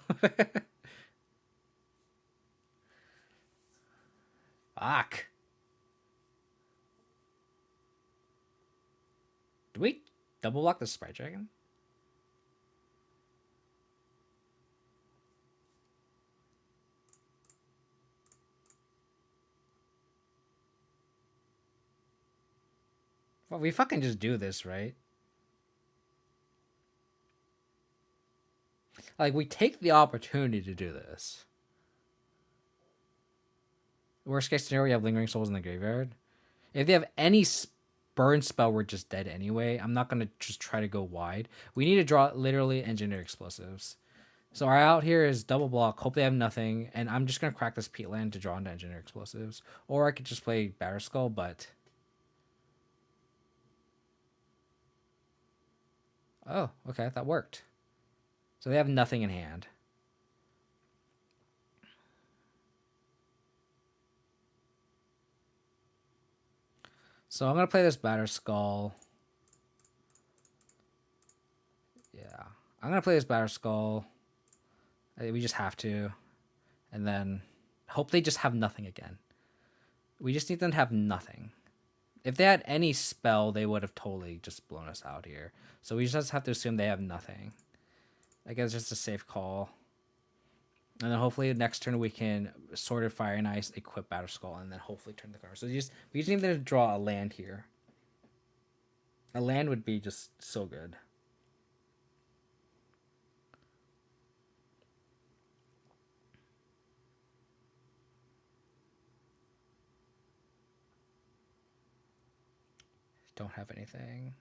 Fuck. Do we double block the Sprite Dragon? Well, we fucking just do this, right? Like, we take the opportunity to do this. Worst case scenario, we have Lingering Souls in the graveyard. If they have any burn spell, we're just dead anyway. I'm not going to just try to go wide. We need to draw literally Engineer Explosives. So our out here is double block. Hope they have nothing. And I'm just going to crack this Peat Land to draw into Engineer Explosives. Or I could just play Batterskull, but... Oh, okay. That worked. So they have nothing in hand. So I'm going to play this Batterskull. Yeah. I'm going to play this Batterskull. We just have to. And then hope they just have nothing again. We just need them to have nothing. If they had any spell, they would have totally just blown us out here. So we just have to assume they have nothing. I guess it's just a safe call. And then hopefully next turn we can Sword of Fire and Ice, equip Batterskull, and then hopefully turn the card. So we just need them to draw a land here. A land would be just so good. Don't have anything.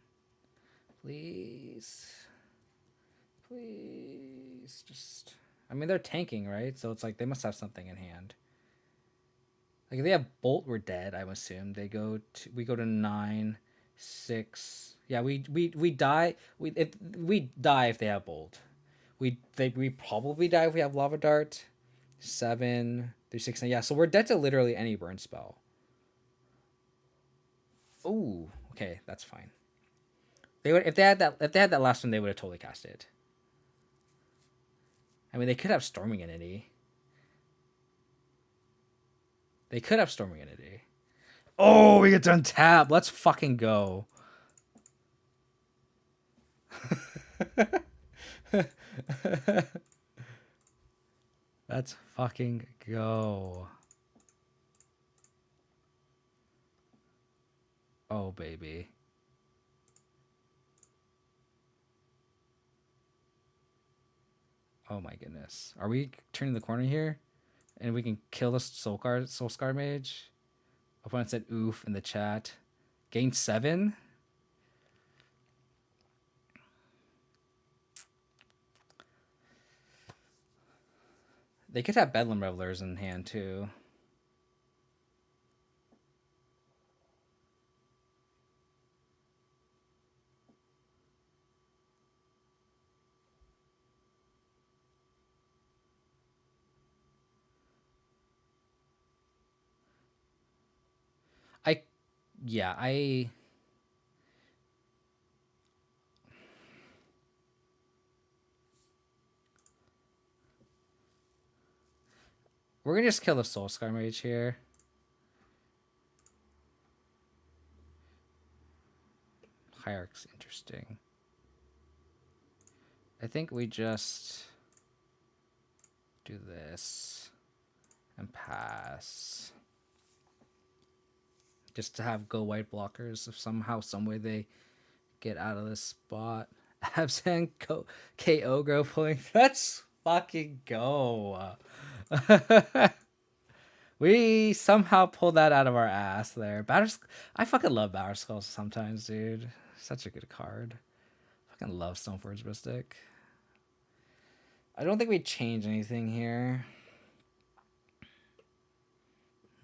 Please. Please. Just... I mean, they're tanking, right? So it's like they must have something in hand. Like if they have Bolt, we're dead, I would assume. We go to 9, 6. Yeah, we die. We die if they have Bolt. We probably die if we have Lava Dart. 7 through 6. Yeah, so we're dead to literally any burn spell. Ooh, okay, that's fine. They would if they had that last one, they would have totally cast it. I mean, they could have Storming Entity. They could have Storming Entity. Oh, we get to untap. Let's fucking go. Let's fucking go. Oh, baby. Oh my goodness. Are we turning the corner here? And we can kill the Soul Scar Mage? Opponent said oof in the chat. Gain 7? They could have Bedlam Revelers in hand too. We're gonna just kill the Soul Scar Mage here. Hierarch's interesting. I think we just do this and pass. Just to have go white blockers if somehow, someway they get out of this spot. Abzan KO grow pulling. Let's fucking go. We somehow pulled that out of our ass there. I fucking love Batterskull sometimes, dude. Such a good card. Fucking love Stoneforge Mystic. I don't think we change anything here.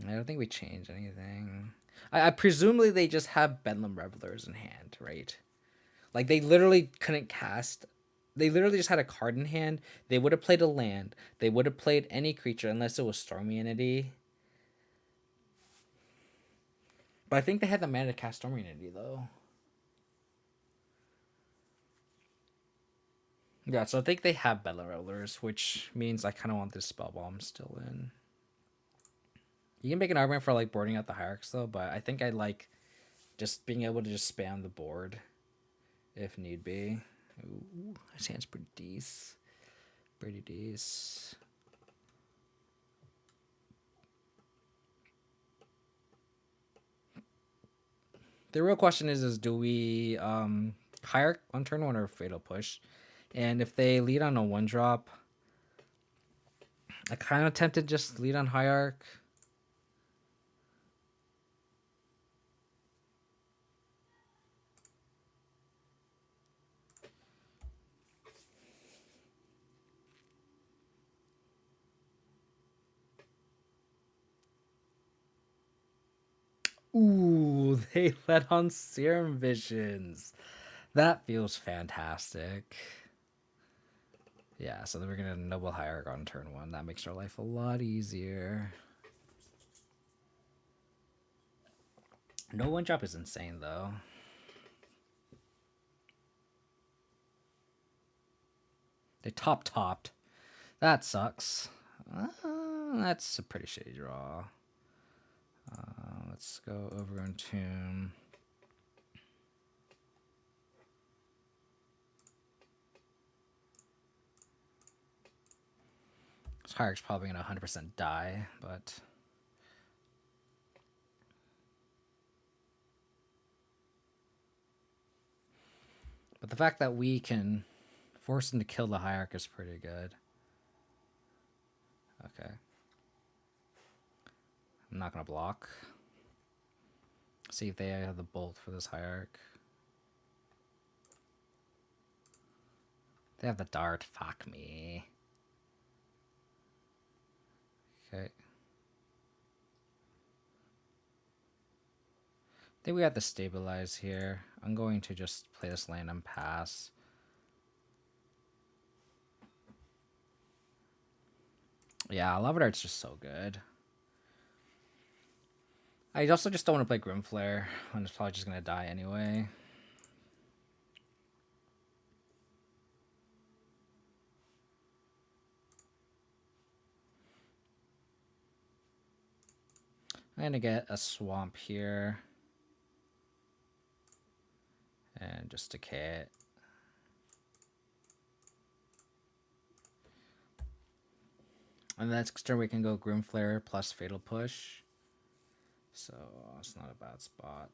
I don't think we change anything. I presumably they just have Bedlam Revelers in hand, right? Like they literally couldn't cast. They literally just had a card in hand. They would have played a land. They would have played any creature unless it was Stormy Entity. But I think they had the mana to cast Stormy Entity though. Yeah, so I think they have Bedlam Revelers, which means I kind of want this Spell Bomb still in. You can make an argument for like boarding out the Hierarchs though, but I think I like just being able to just spam the board if need be. Ooh, this hand's pretty decent. Pretty decent. The real question is do we Hierarch on turn 1 or Fatal Push? And if they lead on a 1-drop, I kind of tempted just lead on Hierarch. Ooh, they let on Serum Visions. That feels fantastic. Yeah, so then we're gonna Noble Hierarch on turn 1. That makes our life a lot easier. No one drop is insane though. They topped. That sucks. That's a pretty shitty draw. Let's go Overgrown Tomb. This Hierarch's probably gonna 100% die, but the fact that we can force him to kill the Hierarch is pretty good. Okay. I'm not gonna block. See if they have the bolt for this Hierarch. They have the dart. Fuck me. Okay. I think we have to stabilize here. I'm going to just play this land and pass. Yeah, Lava Dart's just so good. I also just don't want to play Grimflare when it's probably just going to die anyway. I'm going to get a Swamp here. And just decay it. And the next turn we can go Grimflare plus Fatal Push. So it's not a bad spot.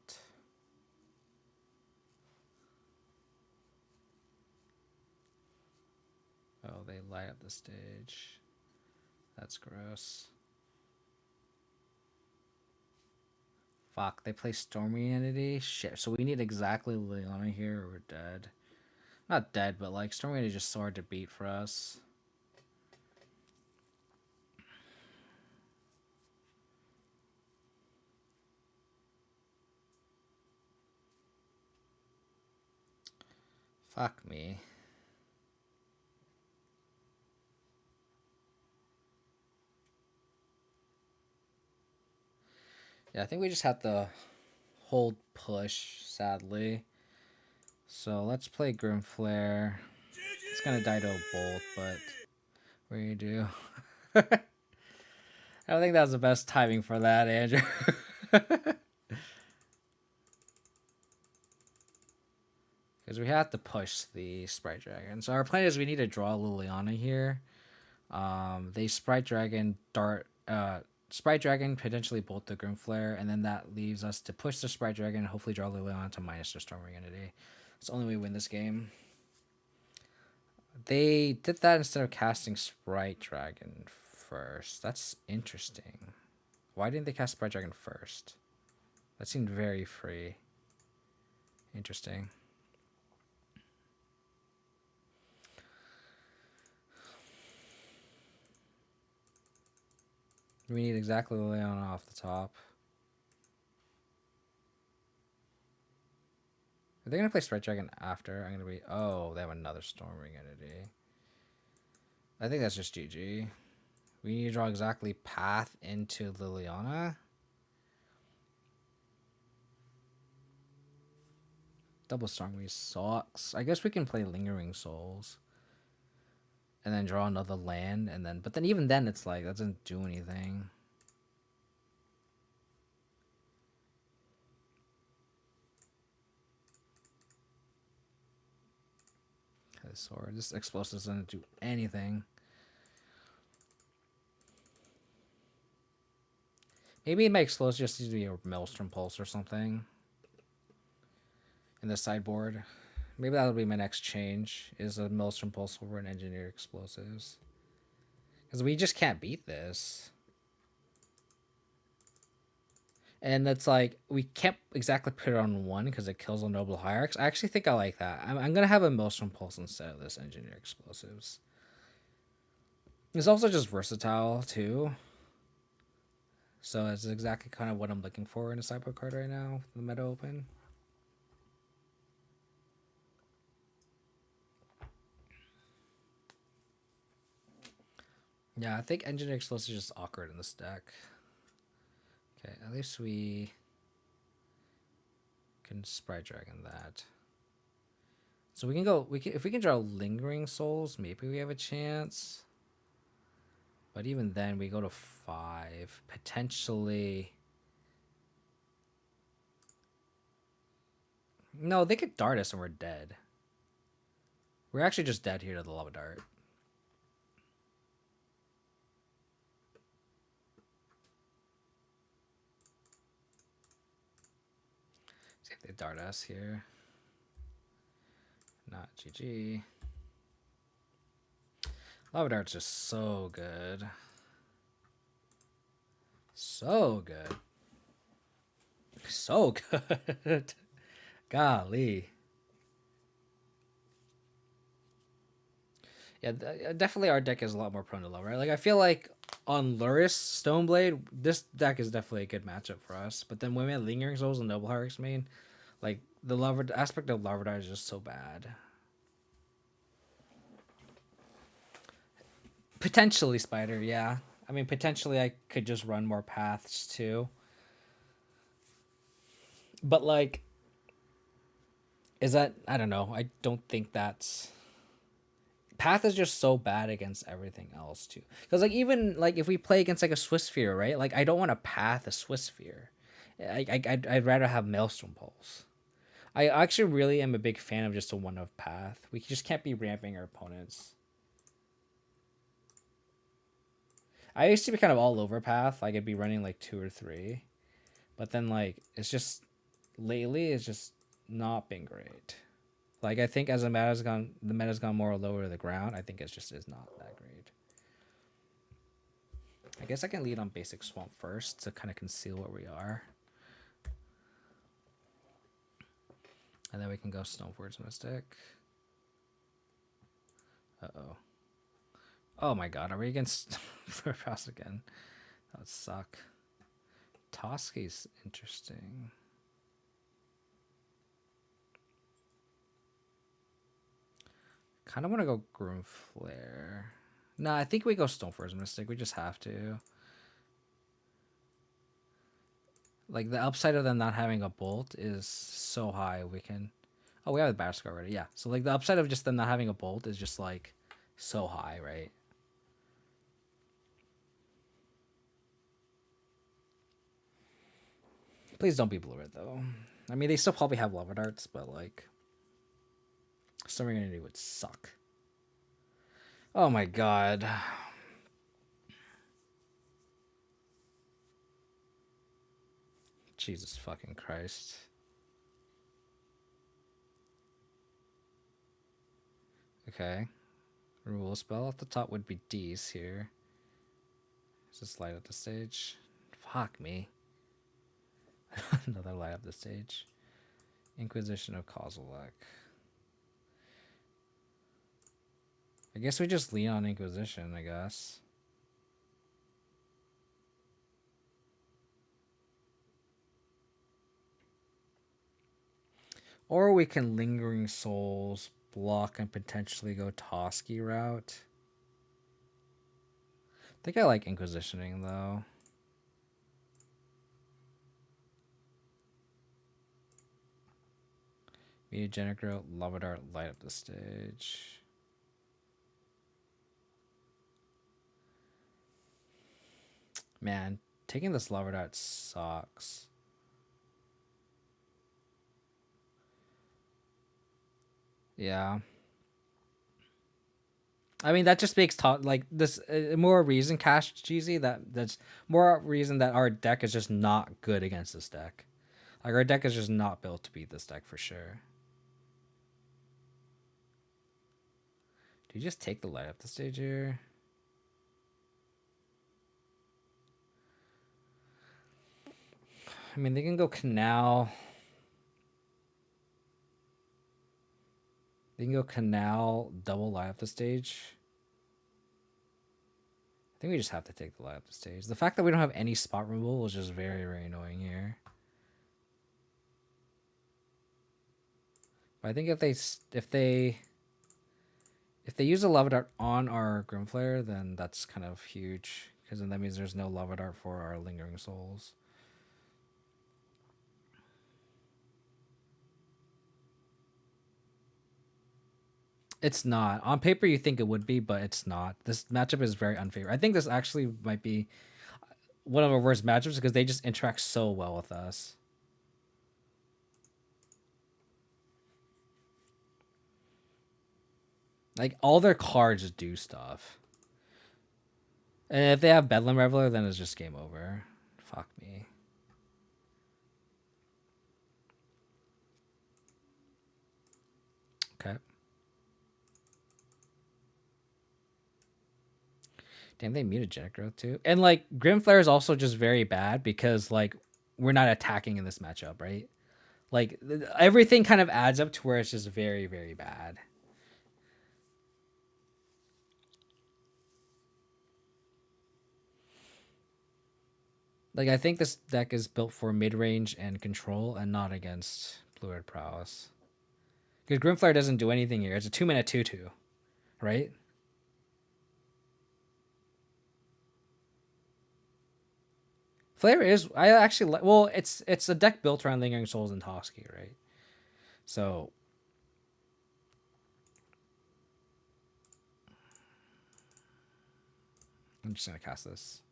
Oh, they light up the stage. That's gross. Fuck, they play Stormy Entity? Shit, so we need exactly Liliana here or we're dead. Not dead, but like Stormy Entity is just so hard to beat for us. Fuck me. Yeah, I think we just have to hold push, sadly. So let's play Grimflare. It's gonna die to a bolt, but what do you do? I don't think that was the best timing for that, Andrew. Because we have to push the Sprite Dragon. So our plan is we need to draw Liliana here. They Sprite Dragon, Dart, Sprite Dragon, potentially bolt the Grimflare, and then that leaves us to push the Sprite Dragon and hopefully draw Liliana to minus the Storming Entity. It's the only way we win this game. They did that instead of casting Sprite Dragon first. That's interesting. Why didn't they cast Sprite Dragon first? That seemed very free. Interesting. We need exactly Liliana off the top. Are they going to play Sprite Dragon after? I'm going to be... Oh, they have another Storming Entity. I think that's just GG. We need to draw exactly path into Liliana. Double Storming sucks. I guess we can play Lingering Souls. And then draw another land. And then, but then even then, it's like, that doesn't do anything. Okay, sword. This explosive doesn't do anything. Maybe my explosive just needs to be a Maelstrom Pulse or something. In the sideboard. Maybe that'll be my next change, is a Maelstrom Pulse over an Engineer Explosives. Because we just can't beat this. And it's like, we can't exactly put it on one because it kills a Noble Hierarchs. I actually think I like that. I'm going to have a Maelstrom Pulse instead of this Engineer Explosives. It's also just versatile, too. So it's exactly kind of what I'm looking for in a sideboard card right now. The meta open. Yeah, I think Engineer Explosive is just awkward in this deck. Okay, at least we can Sprite Dragon that. So we can go. If we can draw Lingering Souls, maybe we have a chance. But even then, we go to 5 potentially. No, they could dart us and we're dead. We're actually just dead here to the Lava Dart. See if they dart us here. Not GG. Lava Dart's just so good. So good. So good. Golly. Yeah, definitely our deck is a lot more prone to lava, right? Like, I feel like on Lurrus, Stoneblade, this deck is definitely a good matchup for us. But then when we have Lingering Souls and Noble Hearts main, like, the lava aspect of Lava Dart is just so bad. Potentially Spider, yeah. I mean, potentially I could just run more paths too. But, like, is that... I don't know. I don't think that's... Path is just so bad against everything else too. Because, like, even like if we play against like a Swiss Sphere, right? Like, I don't want to path a Swiss Sphere. I'd rather have Maelstrom Pulse. I actually really am a big fan of just a one of path. We just can't be ramping our opponents. I used to be kind of all over path. Like, I'd be running like 2 or 3, but then like it's just lately it's just not been great. Like, I think as the meta's gone more lower to the ground. I think it's just is not that great. I guess I can lead on basic swamp first to kind of conceal where we are. And then we can go Stoneforge Mystic. Uh-oh. Oh my god, are we against Prowess again? That would suck. Toski's interesting. Kind of want to go Groom Flare. Nah, I think we go Stoneforge Mystic. We just have to. Like, the upside of them not having a bolt is so high. We can... Oh, we have the Batterscar already. Yeah. So, like, the upside of just them not having a bolt is just, like, so high, right? Please don't be blue-red, though. I mean, they still probably have Lava Darts, but, like... Storm Unity would suck. Oh my god. Jesus fucking Christ. Okay. Rule spell at the top would be D's here. Just light up the stage. Fuck me. Another light up the stage. Inquisition of Kozilek. I guess we just lean on Inquisition, I guess. Or we can Lingering Souls, block, and potentially go Toski route. I think I like Inquisitioning, though. Mutagenic Growth, Lava Dart, light up the stage. Man, taking this Lava Dart sucks. Yeah. I mean, that just makes like this more reason, Cash Cheesy, that's more reason that our deck is just not good against this deck. Like, our deck is just not built to beat this deck for sure. Do you just take the light up the stage here? I mean, they can go Canal. They can go Canal, double light up the stage. think we just have to take the light up the stage. The fact that we don't have any spot removal is just very, very annoying here. But I think if they use a lava dart on our Grimflare, then that's kind of huge, because then that means there's no lava dart for our Lingering Souls. It's not. On paper, you think it would be, but it's not. This matchup is very unfavorable. I think this actually might be one of our worst matchups because they just interact so well with us. Like, all their cards do stuff. And if they have Bedlam Reveler, then it's just game over. Fuck me. Okay. Damn, they muted Genetic Growth too. And like Grimflare is also just very bad because like we're not attacking in this matchup, right? Like everything kind of adds up to where it's just very, very bad. Like I think this deck is built for mid range and control and not against Blue-Red Prowess. Because Grimflare doesn't do anything here. It's a 2-mana 2/2, right? Flare is I actually well, it's a deck built around Lingering Souls and Toski, right? So I'm just gonna cast this.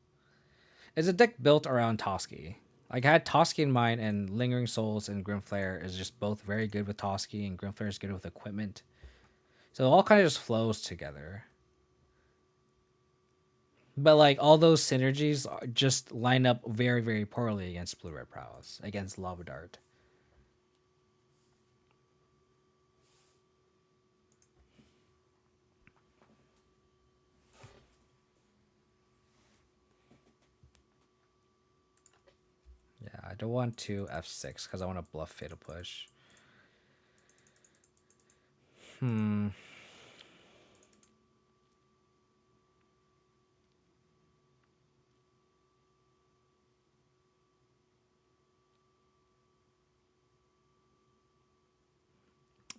It's a deck built around Toski. Like I had Toski in mind, and Lingering Souls and Grimflare is just both very good with Toski, and Grimflare is good with equipment. So it all kind of just flows together. But like all those synergies just line up very, very poorly against Blue-Red Prowess, against Lava Dart. Yeah, I don't want to F6 because I want to bluff Fatal Push.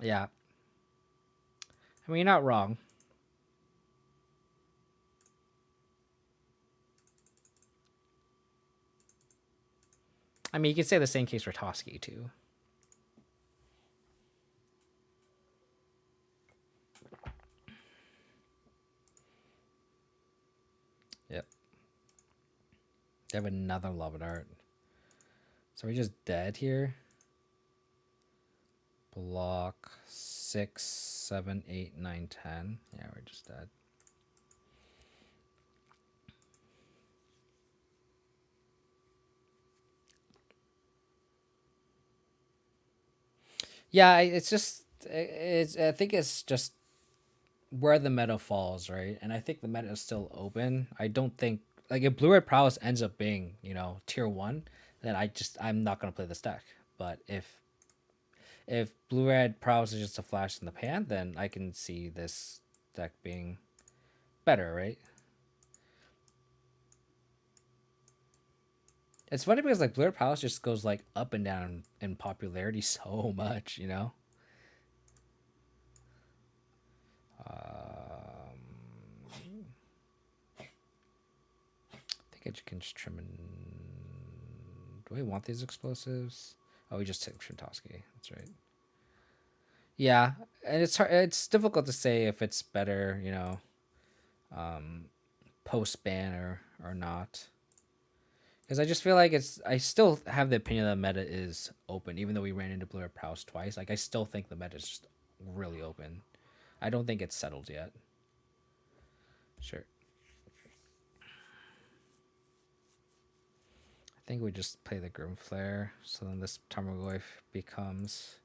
Yeah. I mean, you're not wrong. I mean, you could say the same case for Toski, too. Yep. They have another Lava Dart. So we're just dead here. Block 6, 7, 8, 9, 10. Yeah, we're just dead. Yeah, it's just I think it's just where the meta falls, right? And I think the meta is still open. I don't think like if Blue Red Prowess ends up being, tier 1, then I'm not going to play this deck. But if Blue Red Prowess is just a flash in the pan, then I can see this deck being better, right? It's funny because like Blue Red Prowess just goes like up and down in popularity so much, I think I can just trim in. Do we want these explosives? Oh, we just took Toski. That's right. Yeah, and it's hard. It's difficult to say if it's better, post ban or not. Because I just feel like I still have the opinion that meta is open, even though we ran into Blue Red Prowess twice. Like I still think the meta is just really open. I don't think it's settled yet. Sure. I think we just play the Grimflare, so then this Tarmogoyf becomes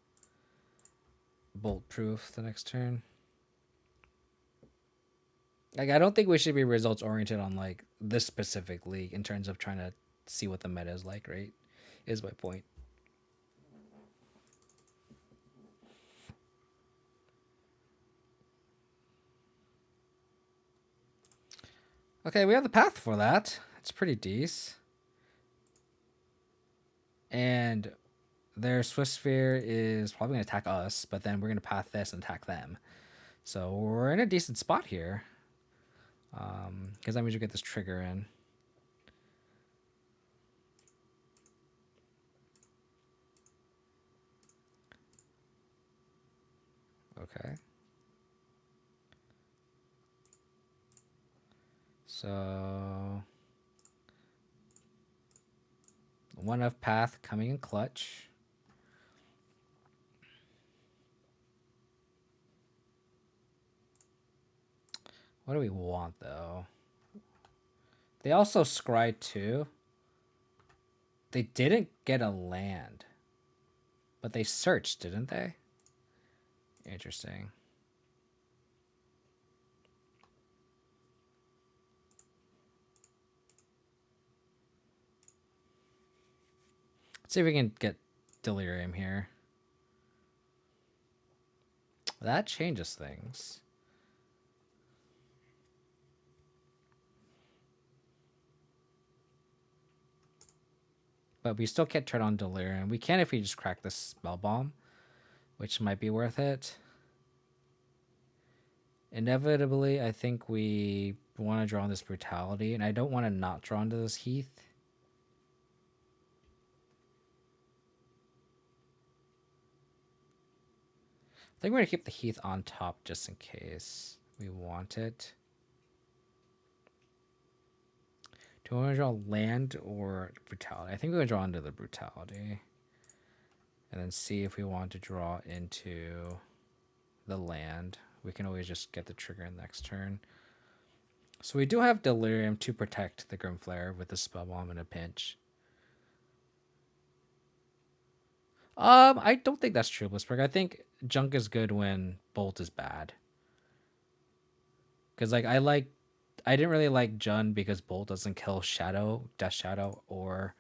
bolt proof the next turn. Like I don't think we should be results oriented on like this specific league in terms of trying to see what the meta is like, right? Is my point. Okay, we have the path for that. It's pretty decent. And their Swift Sphere is probably going to attack us, but then we're going to path this and attack them. So we're in a decent spot here. Because that means we get this trigger in. Okay. So 1F path coming in clutch. What do we want though? They also scry too. They didn't get a land, but they searched, didn't they? Interesting. Let's see if we can get Delirium here. That changes things. But we still can't turn on Delirium. We can if we just crack this Spell Bomb, which might be worth it. Inevitably, I think we want to draw on this Brutality, and I don't want to not draw into this Heath. I think we're going to keep the Heath on top just in case we want it. Do we want to draw land or Brutality? I think we're going to draw into the Brutality. And then see if we want to draw into the land. We can always just get the trigger next turn. So we do have Delirium to protect the Grimflare with the Spell Bomb in a pinch. I don't think that's true, Blissberg. I think Junk is good when Bolt is bad. Because I didn't really like Jund because Bolt doesn't kill Shadow, Death Shadow, or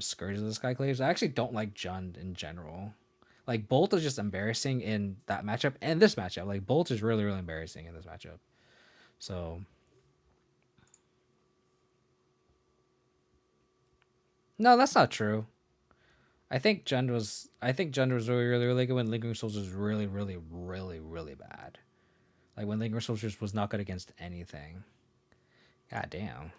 Scourge of the Skyclaves. I actually don't like Jund in general. Like Bolt is just embarrassing in that matchup and this matchup. Like Bolt is really, really embarrassing in this matchup. So no, that's not true. I think Jund was really, really, really good when Lingering Souls was really, really, really, really bad. Like when Lingering Soldiers was not good against anything. God damn.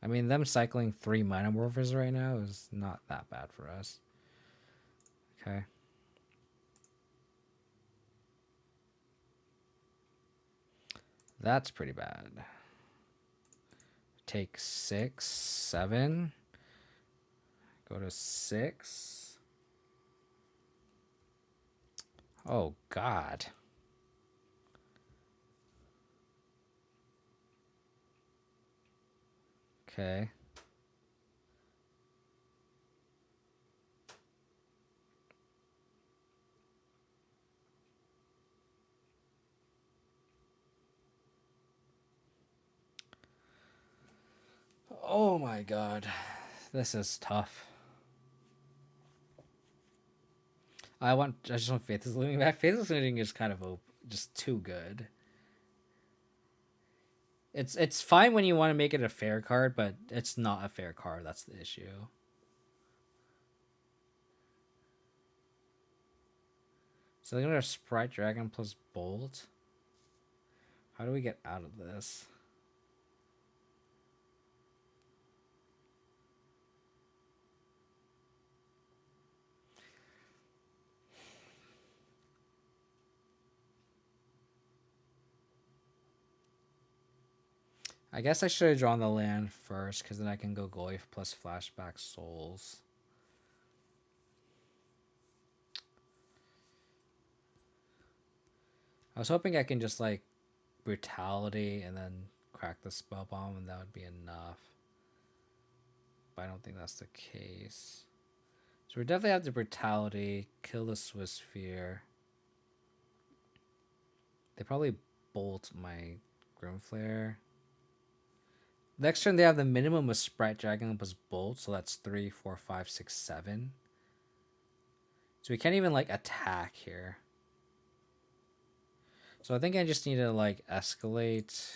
I mean, them cycling 3 Mana Morphers right now is not that bad for us. Okay. That's pretty bad. Take 6, 7. Go to 6. Oh, God. Okay. Oh my God. This is tough. I just want Faithless Looting back. Faithless Looting is kind of just too good. It's fine when you want to make it a fair card, but it's not a fair card. That's the issue. So they're gonna Sprite Dragon plus Bolt. How do we get out of this? I guess I should have drawn the land first, because then I can go Goyf plus Flashback Souls. I was hoping I can just like Brutality and then crack the Spell Bomb, and that would be enough. But I don't think that's the case. So we definitely have the Brutality, kill the Swiss Sphere. They probably bolt my Grimflare. Next turn they have the minimum of Sprite Dragon plus Bolt, so that's 3, 4, 5, 6, 7. So we can't even like attack here. So I think I just need to like escalate.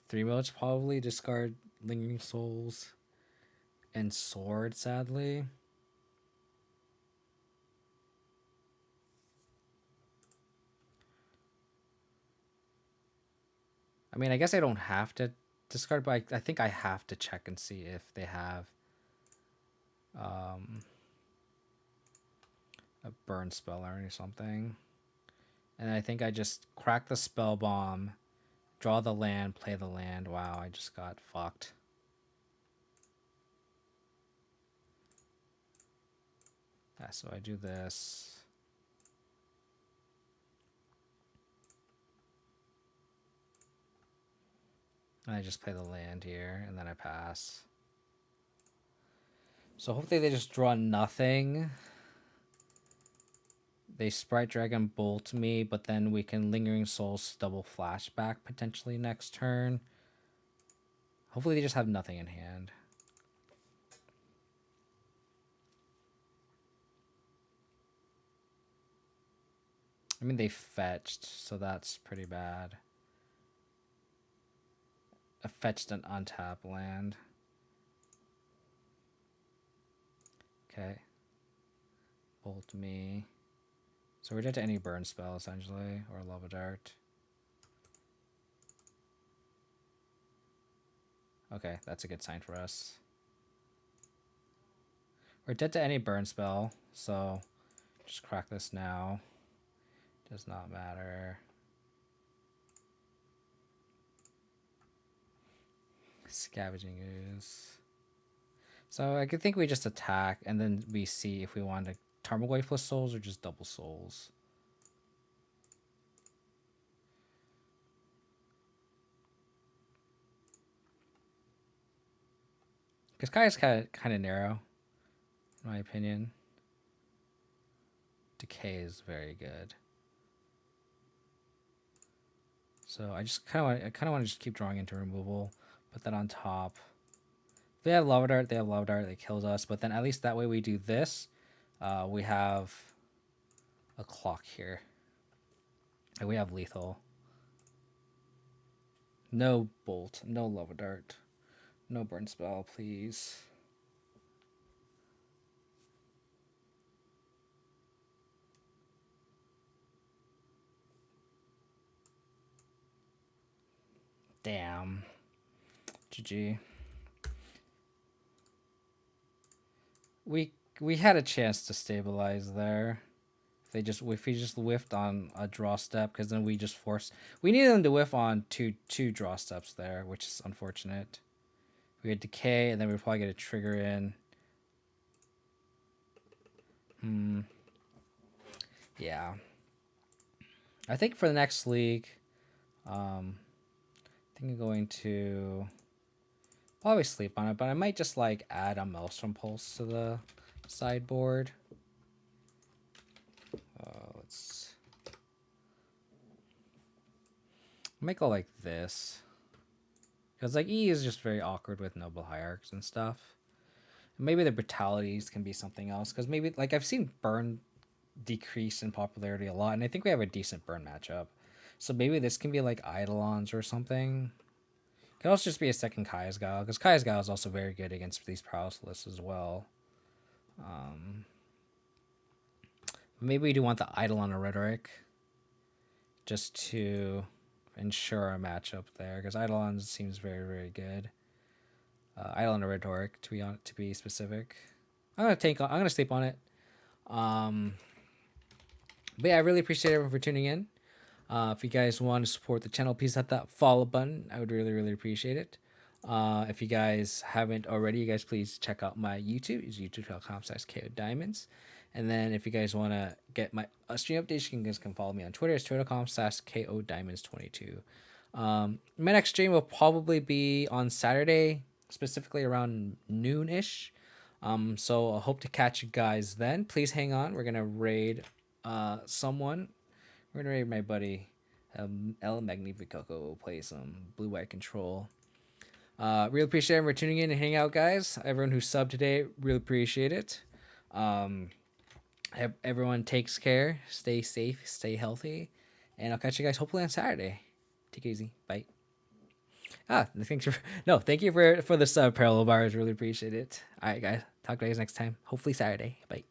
3 modes probably discard Lingering Souls and Sword, sadly. I mean, I guess I don't have to discard, but I think I have to check and see if they have a burn spell or something. And I think I just crack the spell bomb, draw the land, play the land. Wow, I just got fucked. Yeah, so I do this. And I just play the land here, and then I pass. So hopefully they just draw nothing. They Sprite Dragon Bolt me, but then we can Lingering Souls double flashback potentially next turn. Hopefully they just have nothing in hand. I mean, they fetched, so that's pretty bad. I fetched an untapped land. Okay. Bolt me. So we're dead to any burn spell, essentially, or Lava Dart. Okay, that's a good sign for us. We're dead to any burn spell, so just crack this now. Does not matter. Scavenging Ooze. So I could think we just attack, and then we see if we want to Tarmogoyf plus souls or just double souls. Because Kaya's kind of narrow, in my opinion. Decay is very good. So I just kind of want to just keep drawing into removal. Put that on top. If they have Lava Dart, they have Lava Dart. They kills us. But then at least that way we do this. We have a clock here. And we have lethal. No bolt. No Lava Dart. No burn spell, please. Damn. GG. We had a chance to stabilize there. If he just whiffed on a draw step, because then we just we needed them to whiff on two draw steps there, which is unfortunate. We had decay, and then we'd probably get a trigger in. Yeah. I think for the next league, I think I'm going to probably sleep on it, but I might just like add a Maelstrom Pulse to the sideboard. Let's make it like this, because like E is just very awkward with Noble Hierarchs and stuff. Maybe the brutalities can be something else, because maybe like I've seen burn decrease in popularity a lot, and I think we have a decent burn matchup. So maybe this can be like Eidolons or something. It could also just be a second Kaya's Guile, because Kaya's Guile is also very good against these Prowess lists as well. Maybe we do want the Eidolon or Rhetoric, just to ensure a matchup there, because Eidolon seems very, very good. Eidolon or Rhetoric, to be specific. I'm gonna sleep on it. But yeah, I really appreciate everyone for tuning in. If you guys want to support the channel, please hit that follow button. I would really, really appreciate it. If you guys haven't already, you guys please check out my YouTube. It's youtube.com/KODiamonds. And then if you guys want to get my stream updates, you guys can follow me on Twitter. It's twitter.com/KODiamonds22. My next stream will probably be on Saturday, specifically around noon-ish. So I hope to catch you guys then. Please hang on. We're going to raid someone. We're going to raid my buddy, El Magnifico. We'll play some blue-white control. Really appreciate everyone for tuning in and hanging out, guys. Everyone who subbed today, really appreciate it. Everyone takes care, stay safe, stay healthy, and I'll catch you guys hopefully on Saturday. Take it easy. Bye. Thanks for no, thank you for the sub, parallel bars. Really appreciate it. All right, guys. Talk to you guys next time. Hopefully Saturday. Bye.